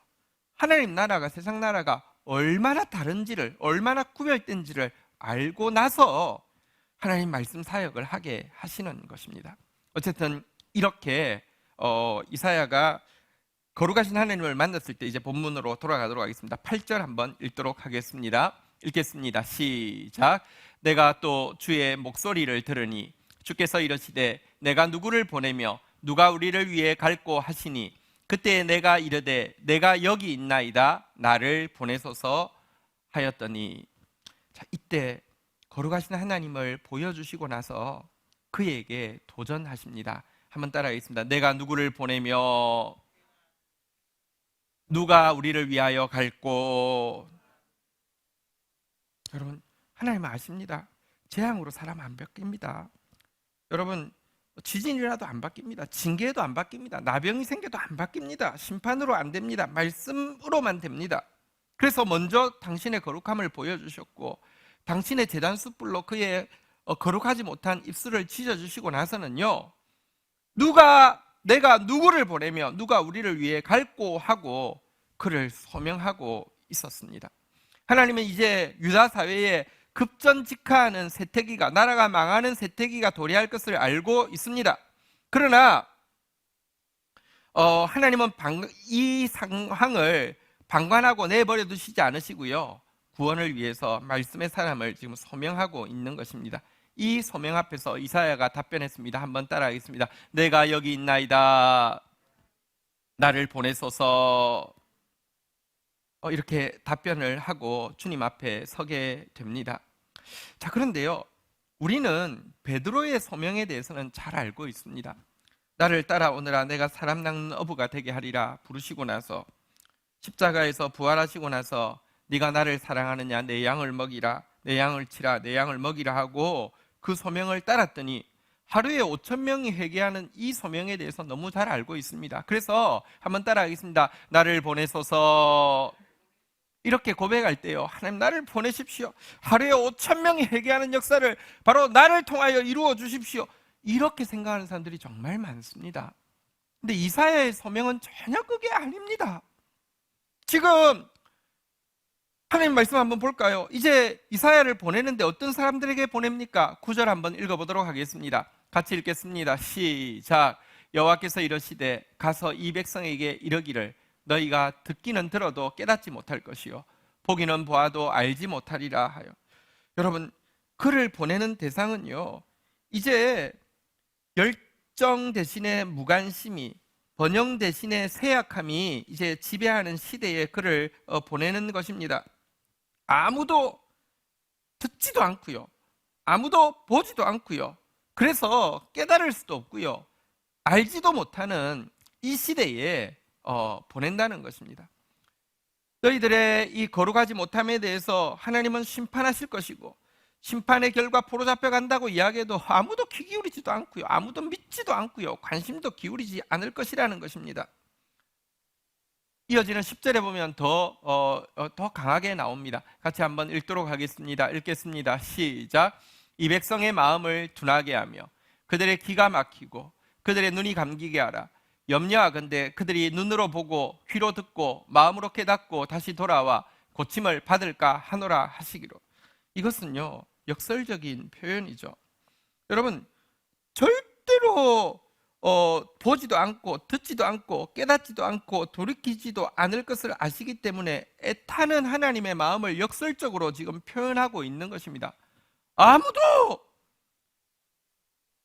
하나님 나라가 세상 나라가 얼마나 다른지를, 얼마나 구별된지를 알고 나서 하나님 말씀 사역을 하게 하시는 것입니다. 어쨌든 이렇게 이사야가 거룩하신 하나님을 만났을 때, 이제 본문으로 돌아가도록 하겠습니다. 8절 한번 읽도록 하겠습니다. 읽겠습니다. 시작. 내가 또 주의 목소리를 들으니 주께서 이르시되 내가 누구를 보내며 누가 우리를 위해 갈꼬 하시니 그때 내가 이르되 내가 여기 있나이다 나를 보내소서 하였더니, 자, 이때 거룩하신 하나님을 보여주시고 나서 그에게 도전하십니다. 한번 따라하겠습니다. 내가 누구를 보내며 누가 우리를 위하여 갈꼬. 여러분, 하나님은 아십니다. 재앙으로 사람 안 바뀝니다. 여러분, 지진이라도 안 바뀝니다. 징계도 안 바뀝니다. 나병이 생겨도 안 바뀝니다. 심판으로 안 됩니다. 말씀으로만 됩니다. 그래서 먼저 당신의 거룩함을 보여주셨고, 당신의 제단 숯불로 그의 거룩하지 못한 입술을 찢어주시고 나서는요, 내가 누구를 보내며 누가 우리를 위해 갈고 하고 그를 소명하고 있었습니다. 하나님은 이제 유다 사회에 급전직하하는 세태기가, 나라가 망하는 세태기가 도래할 것을 알고 있습니다. 그러나 하나님은 이 상황을 방관하고 내버려 두시지 않으시고요, 구원을 위해서 말씀의 사람을 지금 소명하고 있는 것입니다. 이 소명 앞에서 이사야가 답변했습니다. 한번 따라하겠습니다. 내가 여기 있나이다 나를 보내소서. 이렇게 답변을 하고 주님 앞에 서게 됩니다. 자, 그런데요, 우리는 베드로의 소명에 대해서는 잘 알고 있습니다. 나를 따라오너라 내가 사람 낚는 어부가 되게 하리라 부르시고 나서, 십자가에서 부활하시고 나서 네가 나를 사랑하느냐, 내 양을 먹이라, 내 양을 치라, 내 양을 먹이라 하고 그 소명을 따랐더니 하루에 5,000명이 회개하는 이 소명에 대해서 너무 잘 알고 있습니다. 그래서 한번 따라하겠습니다. 나를 보내소서. 이렇게 고백할 때요, 하나님 나를 보내십시오. 하루에 5,000명이 회개하는 역사를 바로 나를 통하여 이루어 주십시오. 이렇게 생각하는 사람들이 정말 많습니다. 근데 이사야의 소명은 전혀 그게 아닙니다. 지금 하나님 말씀 한번 볼까요? 이제 이사야를 보내는데 어떤 사람들에게 보냅니까? 9절 한번 읽어보도록 하겠습니다. 같이 읽겠습니다. 시작. 여호와께서 이르시되 가서 이 백성에게 이르기를 너희가 듣기는 들어도 깨닫지 못할 것이요 보기는 보아도 알지 못하리라 하여. 여러분, 그를 보내는 대상은요, 이제 열정 대신에 무관심이, 번영 대신에 쇠약함이 이제 지배하는 시대에 그를 보내는 것입니다. 아무도 듣지도 않고요, 아무도 보지도 않고요, 그래서 깨달을 수도 없고요, 알지도 못하는 이 시대에 보낸다는 것입니다. 너희들의 이 거룩하지 못함에 대해서 하나님은 심판하실 것이고, 심판의 결과 포로 잡혀간다고 이야기해도 아무도 귀 기울이지도 않고요, 아무도 믿지도 않고요, 관심도 기울이지 않을 것이라는 것입니다. 이어지는 10절에 보면 더 강하게 나옵니다. 같이 한번 읽도록 하겠습니다. 읽겠습니다. 시작. 이 백성의 마음을 둔하게 하며 그들의 귀가 막히고 그들의 눈이 감기게 하라. 염려하건대 그들이 눈으로 보고 귀로 듣고 마음으로 깨닫고 다시 돌아와 고침을 받을까 하노라 하시기로. 이것은요, 역설적인 표현이죠. 여러분, 절대로 보지도 않고 듣지도 않고 깨닫지도 않고 돌이키지도 않을 것을 아시기 때문에 애타는 하나님의 마음을 역설적으로 지금 표현하고 있는 것입니다. 아무도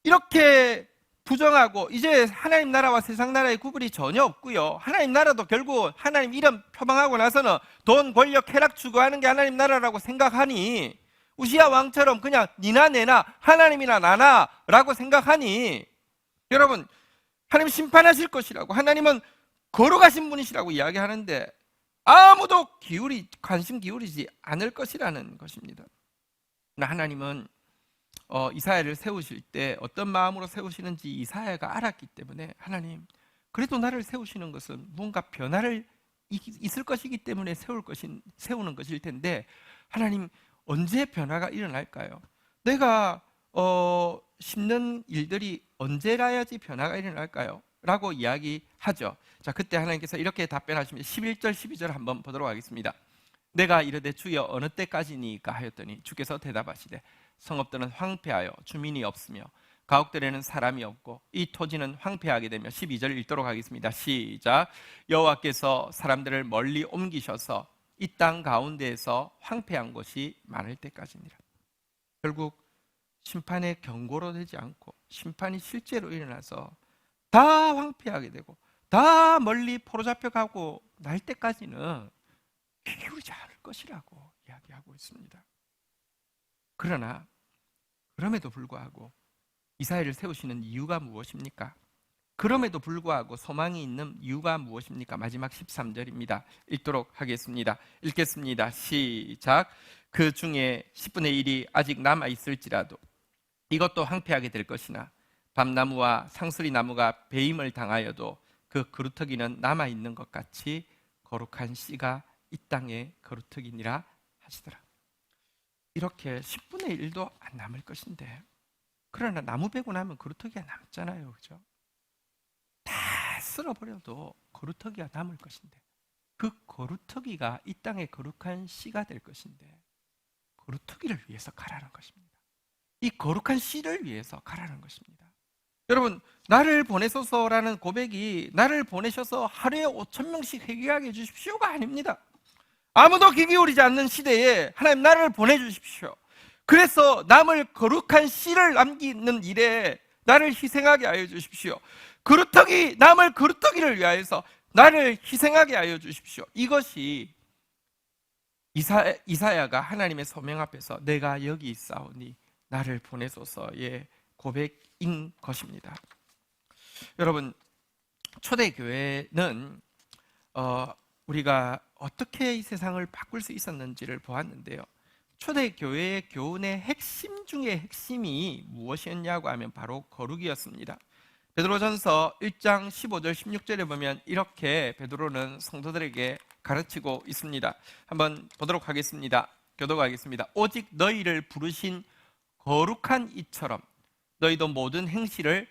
이렇게 부정하고 이제 하나님 나라와 세상 나라의 구분이 전혀 없고요, 하나님 나라도 결국 하나님 이름 표방하고 나서는 돈, 권력, 쾌락 추구하는 게 하나님 나라라고 생각하니 우시야 왕처럼 그냥 니나 내나 하나님이나 나나 라고 생각하니 여러분 하나님 심판하실 것이라고 하나님은 거룩하신 분이시라고 이야기하는데 아무도 관심 기울이지 않을 것이라는 것입니다. 하나님은 이사야를 세우실 때 어떤 마음으로 세우시는지 이사야가 알았기 때문에 하나님 그래도 나를 세우시는 것은 뭔가 변화를 있을 것이기 때문에 세우는 것일 텐데 하나님 언제 변화가 일어날까요? 내가 심는 일들이 언제라야지 변화가 일어날까요? 라고 이야기하죠. 자, 그때 하나님께서 이렇게 답변하십니다. 11절 12절 한번 보도록 하겠습니다. 내가 이르되 주여 어느 때까지니까 하였더니 주께서 대답하시되 성읍들은 황폐하여 주민이 없으며 가옥들에는 사람이 없고 이 토지는 황폐하게 되며 12절 읽도록 하겠습니다. 시작. 여호와께서 사람들을 멀리 옮기셔서 이 땅 가운데에서 황폐한 곳이 많을 때까지니라. 결국 심판의 경고로 되지 않고 심판이 실제로 일어나서 다 황폐하게 되고 다 멀리 포로잡혀 가고 날 때까지는 귀 기울이지 않을 것이라고 이야기하고 있습니다. 그러나 그럼에도 불구하고 이사야를 세우시는 이유가 무엇입니까? 그럼에도 불구하고 소망이 있는 이유가 무엇입니까? 마지막 13절입니다. 읽도록 하겠습니다. 읽겠습니다. 시작. 그 중에 10분의 1이 아직 남아있을지라도 이것도 황폐하게 될 것이나 밤나무와 상수리 나무가 배임을 당하여도 그 그루터기는 남아있는 것 같이 거룩한 씨가 이 땅에 거루터기니라 하시더라. 이렇게 10분의 1도 안 남을 것인데 그러나 나무 베고 나면 그루터기가 남잖아요. 그죠? 다 쓸어버려도 거루터기가 남을 것인데 그 거루터기가 이 땅에 거룩한 씨가 될 것인데 거루터기를 위해서 가라는 것입니다. 이 거룩한 씨를 위해서 가라는 것입니다. 여러분 나를 보내소서라는 고백이 나를 보내셔서 하루에 5,000명씩 회개하게 해주십시오가 아닙니다. 아무도 귀 기울이지 않는 시대에 하나님 나를 보내주십시오. 그래서 남을 거룩한 씨를 남기는 일에 나를 희생하게 하여 주십시오. 남을 그루터기를 위하여서 나를 희생하게 하여 주십시오. 이것이 이사야가 하나님의 소명 앞에서 내가 여기 있사오니 나를 보내소서의 고백인 것입니다. 여러분 초대교회는 우리가 어떻게 이 세상을 바꿀 수 있었는지를 보았는데요. 초대교회의 교훈의 핵심 중에 핵심이 무엇이었냐고 하면 바로 거룩이었습니다. 베드로전서 1장 15절 16절에 보면 이렇게 베드로는 성도들에게 가르치고 있습니다. 한번 보도록 하겠습니다. 교독하겠습니다. 오직 너희를 부르신 거룩한 이처럼 너희도 모든 행실에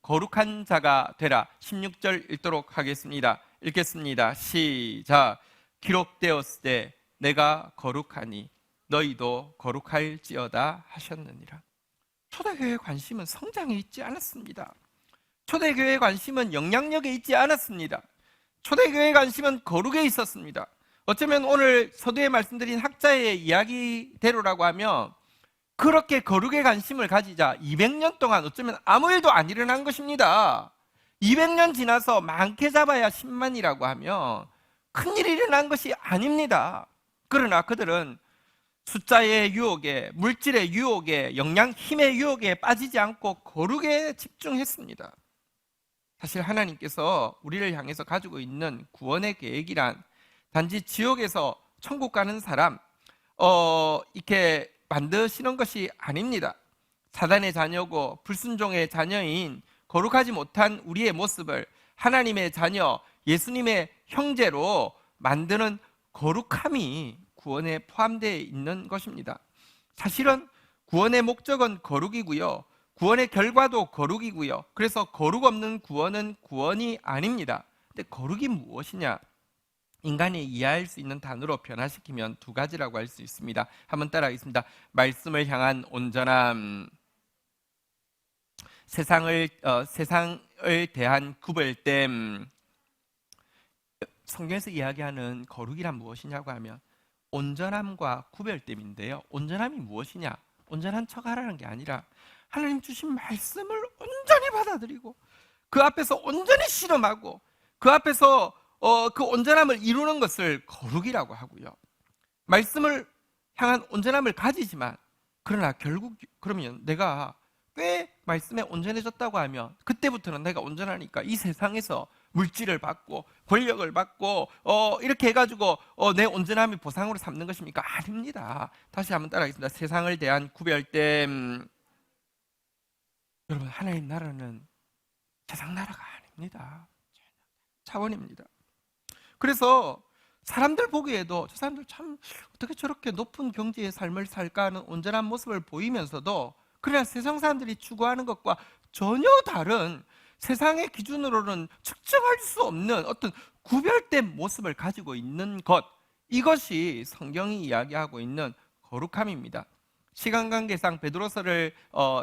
거룩한 자가 되라. 16절 읽도록 하겠습니다. 읽겠습니다. 시작. 기록되었을 때 내가 거룩하니 너희도 거룩할지어다 하셨느니라. 초대교회의 관심은 성장에 있지 않았습니다. 초대교회의 관심은 영향력에 있지 않았습니다. 초대교회의 관심은 거룩에 있었습니다. 어쩌면 오늘 서두에 말씀드린 학자의 이야기대로라고 하면 그렇게 거룩에 관심을 가지자 200년 동안 어쩌면 아무 일도 안 일어난 것입니다. 200년 지나서 많게 잡아야 10만이라고 하면 큰일이 일어난 것이 아닙니다. 그러나 그들은 숫자의 유혹에, 물질의 유혹에, 힘의 유혹에 빠지지 않고 거룩에 집중했습니다. 사실 하나님께서 우리를 향해서 가지고 있는 구원의 계획이란 단지 지옥에서 천국 가는 사람 이렇게 만드시는 것이 아닙니다. 사단의 자녀고 불순종의 자녀인 거룩하지 못한 우리의 모습을 하나님의 자녀, 예수님의 형제로 만드는 거룩함이 구원에 포함되어 있는 것입니다. 사실은 구원의 목적은 거룩이고요. 구원의 결과도 거룩이고요. 그래서 거룩 없는 구원은 구원이 아닙니다. 근데 거룩이 무엇이냐? 인간이 이해할 수 있는 단어로 변화시키면 두 가지라고 할 수 있습니다. 한번 따라하겠습니다. 말씀을 향한 온전함, 세상을 대한 구별됨. 성경에서 이야기하는 거룩이란 무엇이냐고 하면 온전함과 구별됨인데요. 온전함이 무엇이냐? 온전한 척하라는 게 아니라 하나님 주신 말씀을 온전히 받아들이고 그 앞에서 온전히 실험하고 그 앞에서 그 온전함을 이루는 것을 거룩이라고 하고요. 말씀을 향한 온전함을 가지지만, 그러나 결국 그러면 내가 꽤 말씀에 온전해졌다고 하면 그때부터는 내가 온전하니까 이 세상에서 물질을 받고 권력을 받고 이렇게 해가지고 내 온전함이 보상으로 삼는 것입니까? 아닙니다. 다시 한번 따라하겠습니다. 세상을 대한 구별됨. 여러분, 하나님 나라는 세상 나라가 아닙니다. 차원입니다. 그래서 사람들 보기에도 저 사람들 참 어떻게 저렇게 높은 경지의 삶을 살까 하는 온전한 모습을 보이면서도, 그러나 세상 사람들이 추구하는 것과 전혀 다른, 세상의 기준으로는 측정할 수 없는 어떤 구별된 모습을 가지고 있는 것, 이것이 성경이 이야기하고 있는 거룩함입니다. 시간 관계상 베드로서를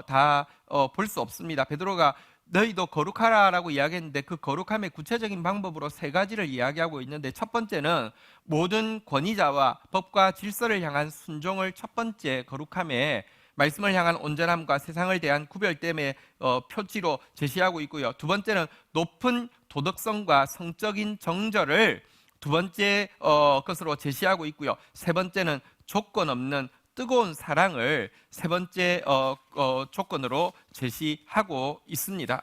다 볼 수 없습니다. 베드로가 너희도 거룩하라라고 이야기했는데, 그 거룩함의 구체적인 방법으로 세 가지를 이야기하고 있는데, 첫 번째는 모든 권위자와 법과 질서를 향한 순종을 첫 번째 거룩함에, 말씀을 향한 온전함과 세상을 대한 구별됨의 표지로 제시하고 있고요. 두 번째는 높은 도덕성과 성적인 정절을 두 번째 것으로 제시하고 있고요. 세 번째는 조건 없는 뜨거운 사랑을 세 번째 조건으로 제시하고 있습니다.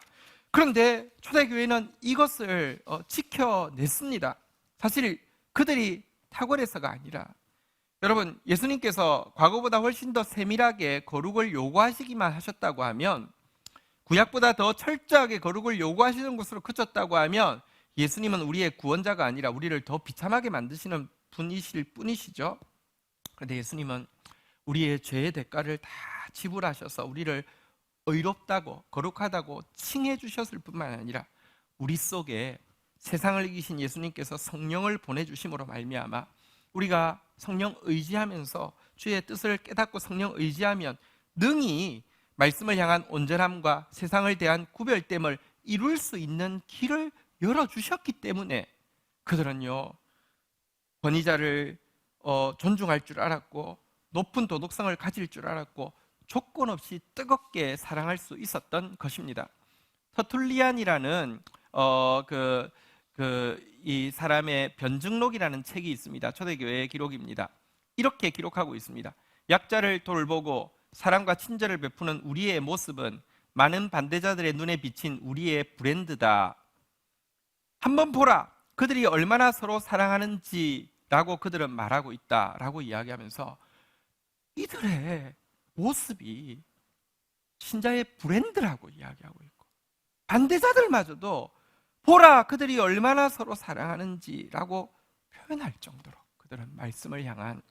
그런데 초대교회는 이것을 지켜냈습니다. 사실 그들이 탁월해서가 아니라, 여러분, 예수님께서 과거보다 훨씬 더 세밀하게 거룩을 요구하시기만 하셨다고 하면, 구약보다 더 철저하게 거룩을 요구하시는 것으로 그쳤다고 하면, 예수님은 우리의 구원자가 아니라 우리를 더 비참하게 만드시는 분이실 뿐이시죠. 그런데 예수님은 우리의 죄의 대가를 다 지불하셔서 우리를 의롭다고 거룩하다고 칭해 주셨을 뿐만 아니라, 우리 속에 세상을 이기신 예수님께서 성령을 보내주심으로 말미암아 우리가 성령 의지하면서 주의 뜻을 깨닫고 성령 의지하면 능히 말씀을 향한 온전함과 세상을 대한 구별됨을 이룰 수 있는 길을 열어주셨기 때문에, 그들은요, 권위자를 존중할 줄 알았고, 높은 도덕성을 가질 줄 알았고, 조건 없이 뜨겁게 사랑할 수 있었던 것입니다. 터툴리안이라는 이 사람의 변증록이라는 책이 있습니다. 초대교회의 기록입니다. 이렇게 기록하고 있습니다. 약자를 돌보고 사랑과 친절을 베푸는 우리의 모습은 많은 반대자들의 눈에 비친 우리의 브랜드다. 한번 보라, 그들이 얼마나 서로 사랑하는지라고 그들은 말하고 있다라고 이야기하면서, 이들의 모습이 신자의 브랜드라고 이야기하고 있고, 반대자들마저도 보라, 그들이 얼마나 서로 사랑하는지라고 표현할 정도로 그들은 말씀을 향한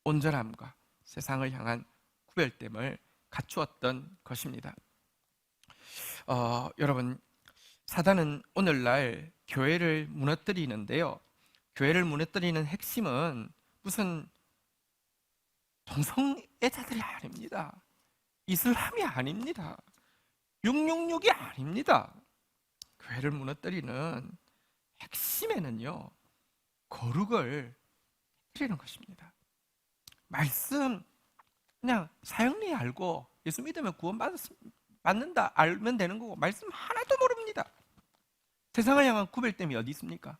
온전함과 세상을 향한 구별됨을 갖추었던 것입니다. 여러분, 사단은 오늘날 교회를 무너뜨리는데요, 교회를 무너뜨리는 핵심은 무슨 동성애자들이 아닙니다. 이슬람이 아닙니다. 666이 아닙니다. 교회를 무너뜨리는 핵심에는요, 거룩을 드리는 것입니다. 말씀 그냥 사형리 알고 예수 믿으면 구원받는다 알면 되는 거고, 말씀 하나도 모릅니다. 세상을 향한 구별됨이 어디 있습니까?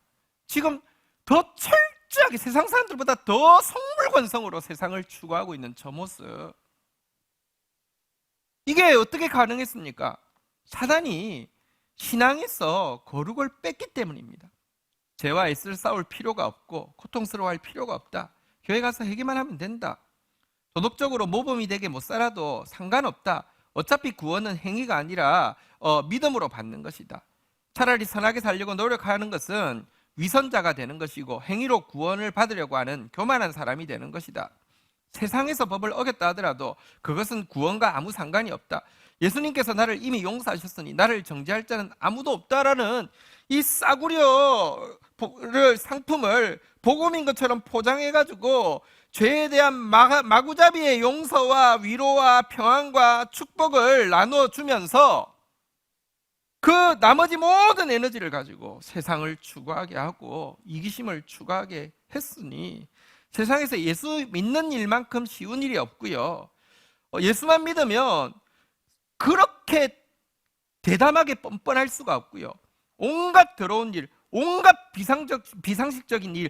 지금 더 철저하게 세상 사람들보다 더 성물권성으로 세상을 추구하고 있는 저 모습, 이게 어떻게 가능했습니까? 사단이 신앙에서 거룩을 뺐기 때문입니다. 죄와 애쓸 싸울 필요가 없고 고통스러워할 필요가 없다. 교회 가서 회개만 하면 된다. 도덕적으로 모범이 되게 못 살아도 상관없다. 어차피 구원은 행위가 아니라 믿음으로 받는 것이다. 차라리 선하게 살려고 노력하는 것은 위선자가 되는 것이고, 행위로 구원을 받으려고 하는 교만한 사람이 되는 것이다. 세상에서 법을 어겼다 하더라도 그것은 구원과 아무 상관이 없다. 예수님께서 나를 이미 용서하셨으니 나를 정죄할 자는 아무도 없다라는 이 싸구려 상품을 복음인 것처럼 포장해가지고 죄에 대한 마구잡이의 용서와 위로와 평안과 축복을 나눠주면서 그 나머지 모든 에너지를 가지고 세상을 추구하게 하고 이기심을 추구하게 했으니, 세상에서 예수 믿는 일만큼 쉬운 일이 없고요, 예수만 믿으면 그렇게 대담하게 뻔뻔할 수가 없고요, 온갖 더러운 일, 온갖 비상식적인 일,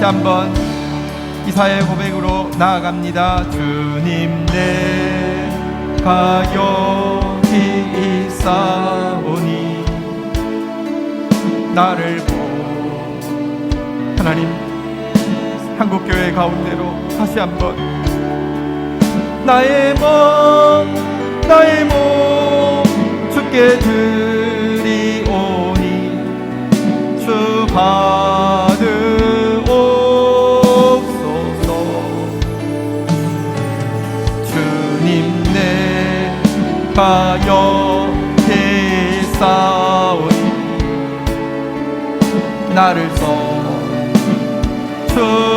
다시 한번 이사의 고백으로 나아갑니다. 주님 내가 여기 있사오니 나를 보. 하나님, 한국교회 가운데로 다시 한번 나의 몸 주께 드리오니 주 받으옵소서. 주님 내가 여기 있사오니 나를 써주소서.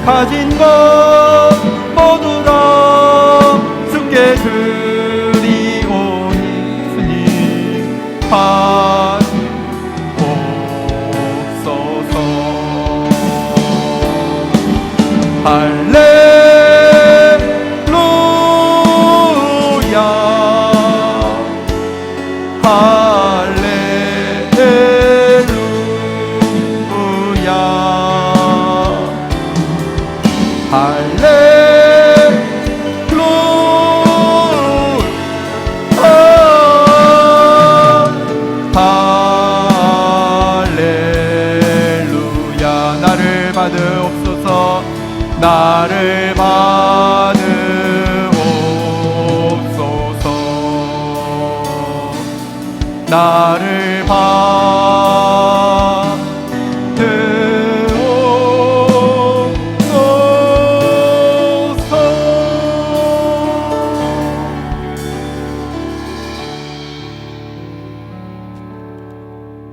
가진 것 모두 다 주께 드리오니 주님 받옵소서. 할렐루야 할렐루야 할렐루야. 나를 받으옵소서. 나를 받으옵소서. 나를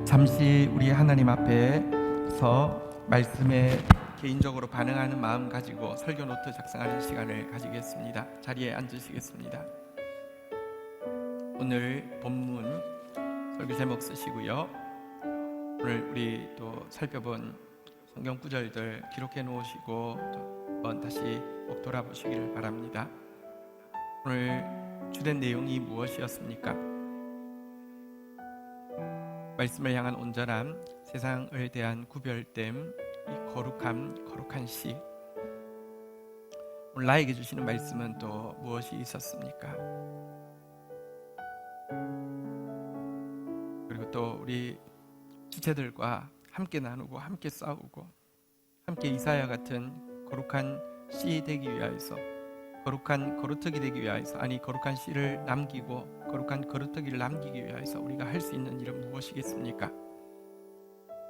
잠시 우리 하나님 앞에서 말씀에 개인적으로 반응하는 마음 가지고 설교 노트 작성하는 시간을 가지겠습니다. 자리에 앉으시겠습니다. 오늘 본문 설교 제목 쓰시고요. 오늘 우리 또 살펴본 성경 구절들 기록해 놓으시고 또 한번 다시 꼭 돌아보시기를 바랍니다. 오늘 주된 내용이 무엇이었습니까? 말씀을 향한 온전함, 세상을 대한 구별됨, 이 거룩한 씨. 오늘 나에게 주시는 말씀은 또 무엇이 있었습니까? 그리고 또 우리 지체들과 함께 나누고 함께 싸우고 함께 이사야 같은 거룩한 씨 되기 위하여서, 거룩한 거루터기 되기 위하여서, 아니 거룩한 씨를 남기고 거룩한 거루터기를 남기기 위하여서 우리가 할 수 있는 일은 무엇이겠습니까?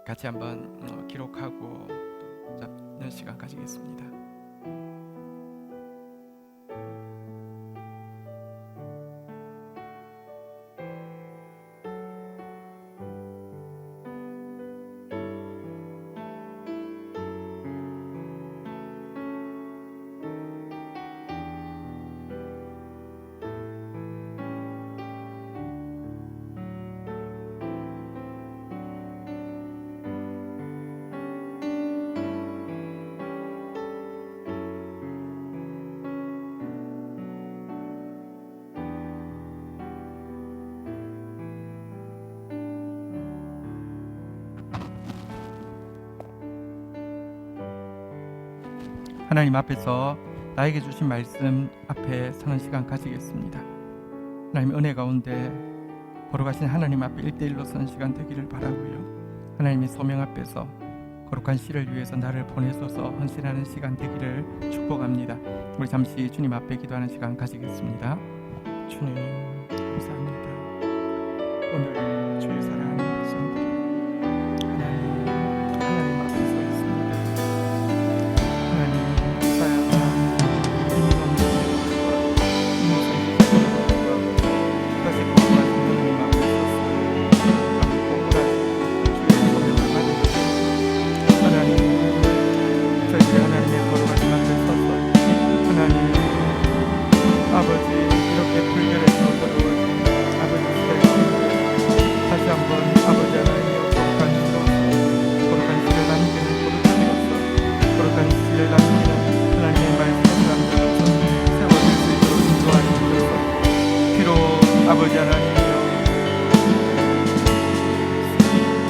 같이 한번 기록하고 또 잡는 시간 가지겠습니다. 하나님 앞에서 나에게 주신 말씀 앞에 서는 시간 가지겠습니다. 하나님 은혜 가운데 걸어가신 하나님 앞에 1대1로 서는 시간 되기를 바라고요. 하나님의 소명 앞에서 거룩한 씨를 위해서 나를 보내소서 헌신하는 시간 되기를 축복합니다. 우리 잠시 주님 앞에 기도하는 시간 가지겠습니다. 주님 감사합니다. 오늘 주의 사랑하는 백성들 하나님 앞에 서 있습니다. 하나님 사야가 이미 없는 다시 거룩하신 하나님 앞에 서서 주의 소명을 받으시고 하나님, 저희들이 하나님의 거룩하신 앞에 서서 하나님 아버지 이렇게 불결해서 어려워진 아버지 시대 가운데 다시 한번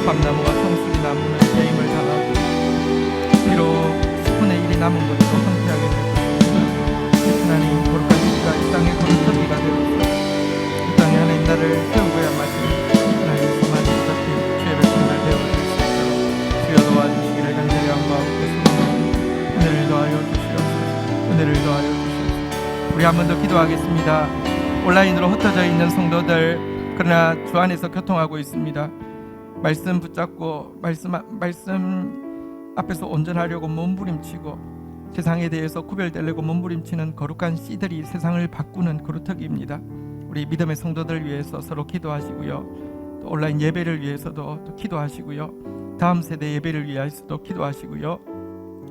밤나무와 상수리 나무는 배임을 당하고 비록 10분의 1이 남은 것도 황폐하게 되고 하나님 거룩한 씨가 이 땅의 거룩하기가 되어서 이 땅에 하나님 나를 세우고야 마시는 하나님 수많은 잡힌 주의 백성들 되어줄 수 있도록 주여 도와주시기를 간절히 간구하고 은혜를 더하여 주시옵소서. 은혜를 더하여 주시옵소서. 우리 한 번 더 기도하겠습니다. 온라인으로 흩어져 있는 성도들, 그러나 주 안에서 교통하고 있습니다. 말씀 붙잡고 말씀 앞에서 온전하려고 몸부림치고 세상에 대해서 구별되려고 몸부림치는 거룩한 씨들이 세상을 바꾸는 그루터기입니다. 우리 믿음의 성도들 위해서 서로 기도하시고요. 또 온라인 예배를 위해서도 또 기도하시고요. 다음 세대 예배를 위해서도 기도하시고요.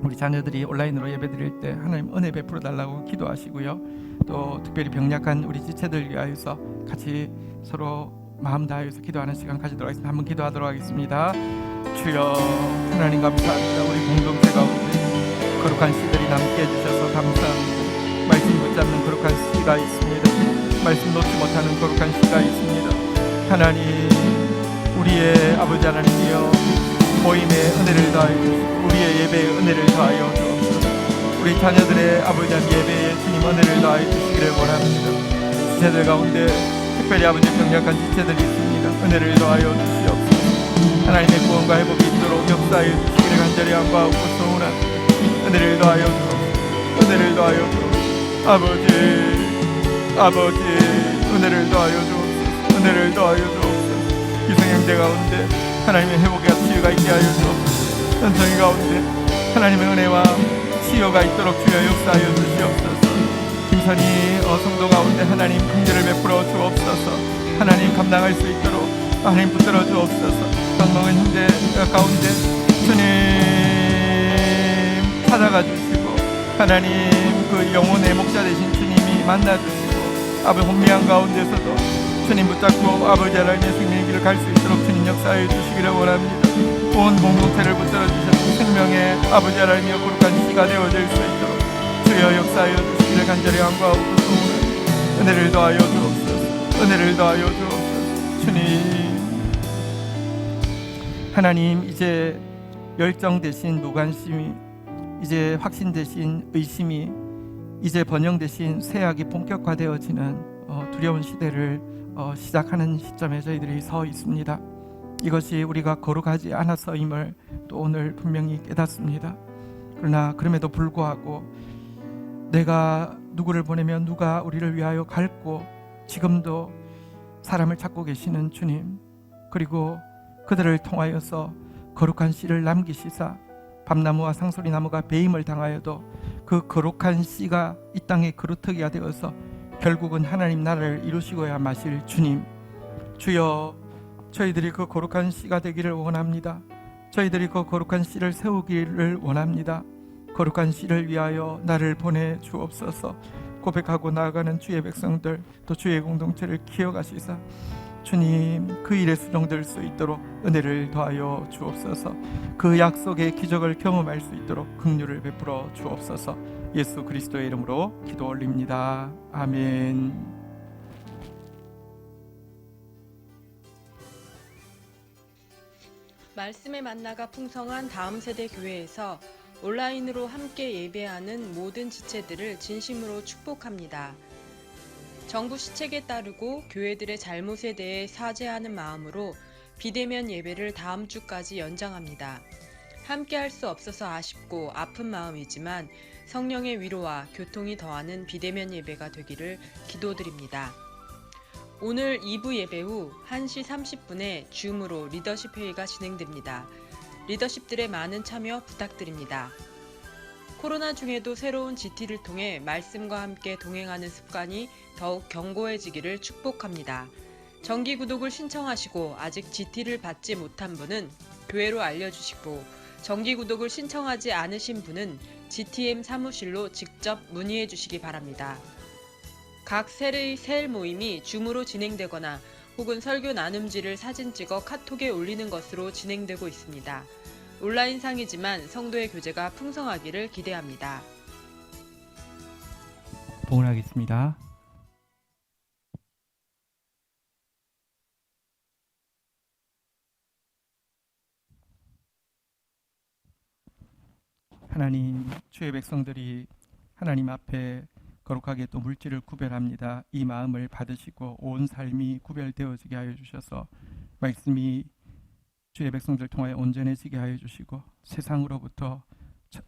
우리 자녀들이 온라인으로 예배드릴 때 하나님 은혜 베풀어 달라고 기도하시고요. 또 특별히 병약한 우리 지체들 위하여서 같이 서로 마음 다해서 기도하는 시간 가지도록 하겠습니다. 한번 기도하도록 하겠습니다. 주여 하나님 감사합니다. 우리 공동체 가운데 거룩한 씨들이 남게 해주셔서 감사합니다. 말씀 붙잡는 거룩한 씨가 있습니다. 말씀 놓지 못하는 거룩한 씨가 있습니다. 하나님 우리의 아버지 하나님이여 모임의 은혜를 더하여 주시고 우리의 예배의 은혜를 더하여 주옵소서. 우리 자녀들의 아버지 하나님 예배에 주님 은혜를 더하여 주시기를 원합니다. 지체들 가운데 특별히 아버지 병약한 지체들이 있습니다. 은혜를 더하여 주시옵소서. 하나님의 구원과 회복이 있도록 역사하여 주시기를 간절히 간구하고 소원합니다. 은혜를 더하여 주옵소서. 은혜를 더하여 주옵소서. 아버지 은혜를 더하여 주옵소서. 은혜를 더하여 주옵소서. 기성형제 가운데 하나님의 회복과 치유가 있게 하여 주옵소서. 현성이 가운데 하나님의 은혜와 치유가 있도록 주여 역사하여 주시옵소서. 김선희 성도 가운데 하나님 긍휼을 베풀어 주옵소서. 하나님 감당할 수 있도록 하나님 붙들어 주옵소서. 강동은 형제 가운데 주님 찾아가 주시고 하나님 그 영혼의 목자 되신 주님이 만나 주시고 아버지 혼미한 가운데서도 주님 붙잡고 아버지 하나님의 생명의 길을 갈 수 있도록 주님 역사해 주시기를 원합니다. 온 공동체를 붙들어 주셔서 생명의 아버지 하나님의 거룩한 씨가 되어질 수 있도록 주여 역사하여 주시기를 간절히 간구하고 소원합니다. 은혜를 더하여 주옵소서. 은혜를 더하여 주옵소서. 주님 하나님 이제 열정 대신 무관심이 이제 확신 대신 의심이 이제 번영 대신 세약이 본격화되어지는 두려운 시대를 시작하는 시점에 저희들이 서 있습니다. 이것이 우리가 거룩하지 않아서임을 또 오늘 분명히 깨닫습니다. 그러나 그럼에도 불구하고 내가 누구를 보내면 누가 우리를 위하여 갈고 지금도 사람을 찾고 계시는 주님 그리고 그들을 통하여서 거룩한 씨를 남기시사 밤나무와 상수리나무가 배임을 당하여도 그 거룩한 씨가 이 땅의 그루터기가 되어서 결국은 하나님 나라를 이루시고야 마실 주님 주여 저희들이 그 거룩한 씨가 되기를 원합니다. 저희들이 그 거룩한 씨를 세우기를 원합니다. 거룩한 씨를 위하여 나를 보내 주옵소서. 고백하고 나아가는 주의 백성들 또 주의 공동체를 키워가시사 주님 그 일에 수정될 수 있도록 은혜를 더하여 주옵소서. 그 약속의 기적을 경험할 수 있도록 긍휼을 베풀어 주옵소서. 예수 그리스도의 이름으로 기도 올립니다. 아멘. 말씀의 만나가 풍성한 다음 세대 교회에서 온라인으로 함께 예배하는 모든 지체들을 진심으로 축복합니다. 정부 시책에 따르고 교회들의 잘못에 대해 사죄하는 마음으로 비대면 예배를 다음 주까지 연장합니다. 함께 할 수 없어서 아쉽고 아픈 마음이지만 성령의 위로와 교통이 더하는 비대면 예배가 되기를 기도드립니다. 오늘 2부 예배 후 1시 30분에 줌으로 리더십 회의가 진행됩니다. 리더십들의 많은 참여 부탁드립니다. 코로나 중에도 새로운 GT를 통해 말씀과 함께 동행하는 습관이 더욱 견고해지기를 축복합니다. 정기 구독을 신청하시고 아직 GT를 받지 못한 분은 교회로 알려주시고 정기 구독을 신청하지 않으신 분은 GTM 사무실로 직접 문의해 주시기 바랍니다. 각 셀의 셀 모임이 줌으로 진행되거나 혹은 설교 나눔지를 사진 찍어 카톡에 올리는 것으로 진행되고 있습니다. 온라인상이지만 성도의 교제가 풍성하기를 기대합니다. 봉헌하겠습니다. 하나님, 주의 백성들이 하나님 앞에 거룩하게 또 물질을 구별합니다. 이 마음을 받으시고 온 삶이 구별되어지게 하여 주셔서 말씀이 주의 백성들 통하여 온전해지게 하여 주시고 세상으로부터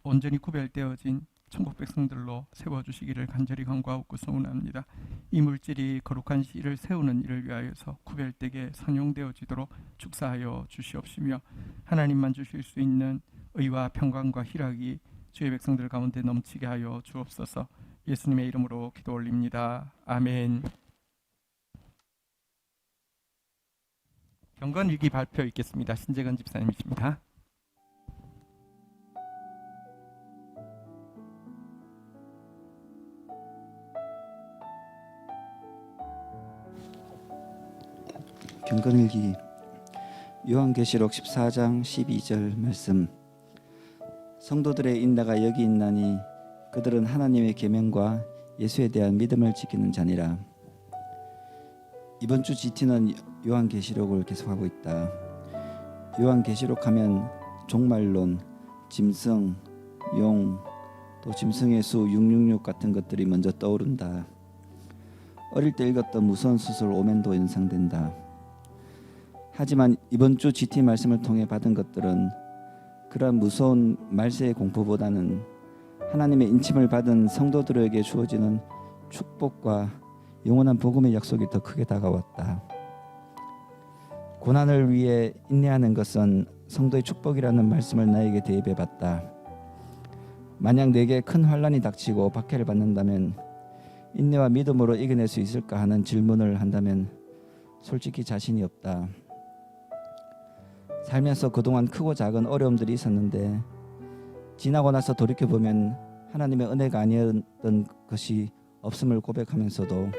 온전히 구별되어진 천국 백성들로 세워주시기를 간절히 간구하고 소원합니다. 이 물질이 거룩한 씨를 세우는 일을 위하여서 구별되게 선용되어지도록 축사하여 주시옵시며 하나님만 주실 수 있는 의와 평강과 희락이 주의 백성들 가운데 넘치게 하여 주옵소서. 예수님의 이름으로 기도 올립니다. 아멘. 경건일기 발표 있겠습니다. 신재건 집사님이십니다. 경건일기 요한계시록 14장 12절 말씀. 성도들의 인내가 여기 있나니 그들은 하나님의 계명과 예수에 대한 믿음을 지키는 자니라. 이번 주 GT는 요한계시록을 계속하고 있다. 요한계시록 하면 종말론, 짐승, 용, 또 짐승의 수 666 같은 것들이 먼저 떠오른다. 어릴 때 읽었던 무서운 수술 오멘도 연상된다. 하지만 이번 주 GT 말씀을 통해 받은 것들은 그러한 무서운 말세의 공포보다는 하나님의 인침을 받은 성도들에게 주어지는 축복과 영원한 복음의 약속이 더 크게 다가왔다. 고난을 위해 인내하는 것은 성도의 축복이라는 말씀을 나에게 대입해 봤다. 만약 내게 큰 환난이 닥치고 박해를 받는다면 인내와 믿음으로 이겨낼 수 있을까 하는 질문을 한다면 솔직히 자신이 없다. 살면서 그동안 크고 작은 어려움들이 있었는데 지나고 나서 돌이켜보면 하나님의 은혜가 아니었던 것이 없음을 고백하면서도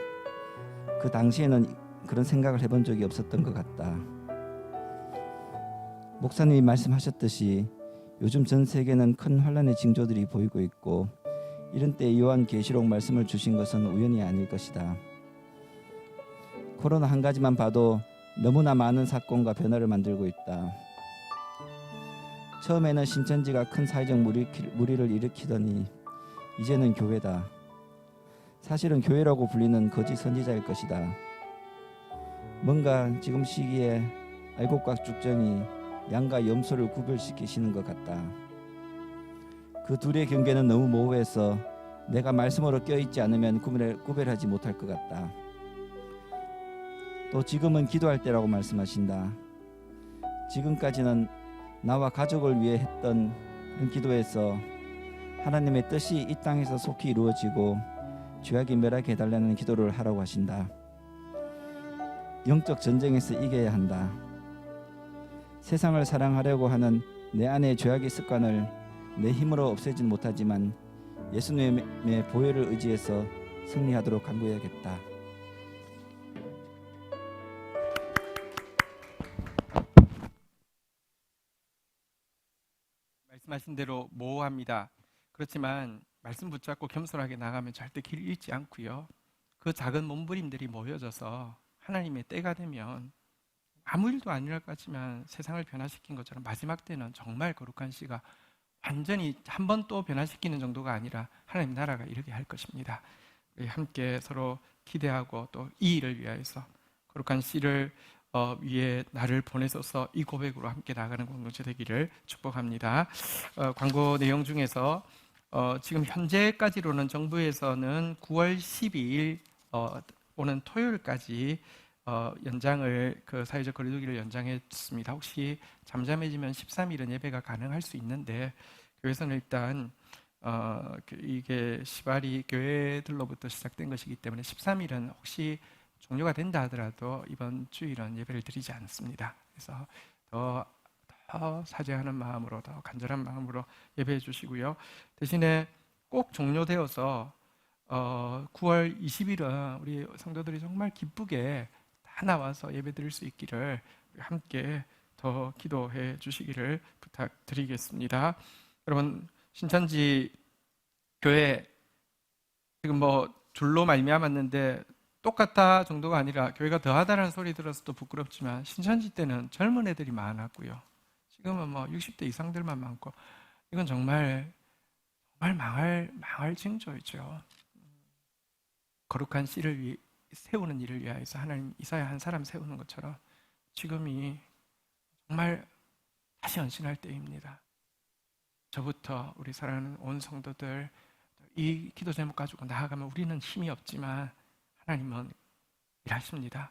그 당시에는 그런 생각을 해본 적이 없었던 것 같다. 목사님이 말씀하셨듯이 요즘 전 세계는 큰 환난의 징조들이 보이고 있고 이런 때 요한계시록 말씀을 주신 것은 우연이 아닐 것이다. 코로나 한 가지만 봐도 너무나 많은 사건과 변화를 만들고 있다. 처음에는 신천지가 큰 사회적 무리를 일으키더니 이제는 교회다. 사실은 교회라고 불리는 거짓 선지자일 것이다. 뭔가 지금 시기에 알곡과 죽전이 양과 염소를 구별시키시는 것 같다. 그 둘의 경계는 너무 모호해서 내가 말씀으로 껴있지 않으면 구별하지 못할 것 같다. 또 지금은 기도할 때라고 말씀하신다. 지금까지는 나와 가족을 위해 했던 그런 기도에서 하나님의 뜻이 이 땅에서 속히 이루어지고 죄악이 멸하게 해달라는 기도를 하라고 하신다. 영적 전쟁에서 이겨야 한다. 세상을 사랑하려고 하는 내 안의 죄악의 습관을 내 힘으로 없애진 못하지만 예수님의 보혈을 의지해서 승리하도록 간구해야겠다. 말씀하신 대로 모호합니다. 그렇지만 말씀 붙잡고 겸손하게 나가면 절대 길 잃지 않고요. 그 작은 몸부림들이 모여져서 하나님의 때가 되면 아무 일도 안 일어날 것 같지만 세상을 변화시킨 것처럼 마지막 때는 정말 거룩한 씨가 완전히 한 번 또 변화시키는 정도가 아니라 하나님 나라가 이르게 할 것입니다. 우리 함께 서로 기대하고 또 이 일을 위하여서 거룩한 씨를 위에 나를 보내소서 이 고백으로 함께 나가는 공동체 되기를 축복합니다. 광고 내용 중에서 지금 현재까지로는 정부에서는 9월 12일 오는 토요일까지 연장을 사회적 거리두기를 연장했습니다. 혹시 잠잠해지면 13일은 예배가 가능할 수 있는데 교회에서는 일단 이게 시발이 교회들로부터 시작된 것이기 때문에 13일은 혹시 종료가 된다 하더라도 이번 주일은 예배를 드리지 않습니다. 그래서 더 사죄하는 마음으로 더 간절한 마음으로 예배해 주시고요. 대신에 꼭 종료되어서 9월 20일은 우리 성도들이 정말 기쁘게 다 나와서 예배 드릴 수 있기를 함께 더 기도해 주시기를 부탁드리겠습니다. 여러분 신천지 교회 지금 줄로 말미암았는데 똑같다 정도가 아니라 교회가 더하다라는 소리 들어서 또 부끄럽지만 신천지 때는 젊은 애들이 많았고요. 지금은 60대 이상들만 많고 이건 정말 정말 망할 징조이죠. 거룩한 씨를 세우는 일을 위하여서 하나님 이사야 한 사람 세우는 것처럼 지금이 정말 다시 헌신할 때입니다. 저부터 우리 사랑하는 온 성도들 이 기도 제목 가지고 나아가면 우리는 힘이 없지만 하나님은 일하십니다.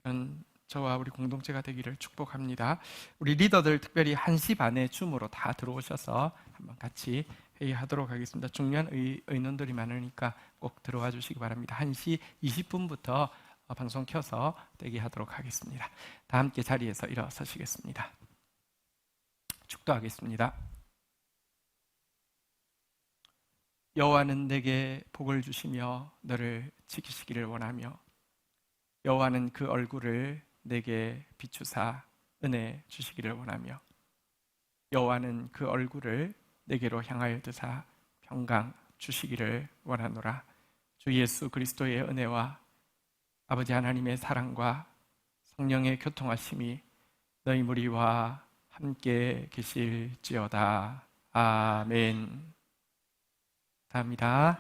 그런 저와 우리 공동체가 되기를 축복합니다. 우리 리더들 특별히 1시 반에 줌으로 다 들어오셔서 한번 같이 회의하도록 하겠습니다. 중요한 의논들이 많으니까 꼭 들어와 주시기 바랍니다. 1시 20분부터 방송 켜서 대기하도록 하겠습니다. 다 함께 자리에서 일어서시겠습니다. 축도하겠습니다. 여호와는 내게 복을 주시며 너를 지키시기를 원하며 여호와는 그 얼굴을 내게 비추사 은혜 주시기를 원하며 여호와는 그 얼굴을 내게로 향하여 드사 평강 주시기를 원하노라. 주 예수 그리스도의 은혜와 아버지 하나님의 사랑과 성령의 교통하심이 너희 무리와 함께 계실지어다. 아멘. 감사합니다.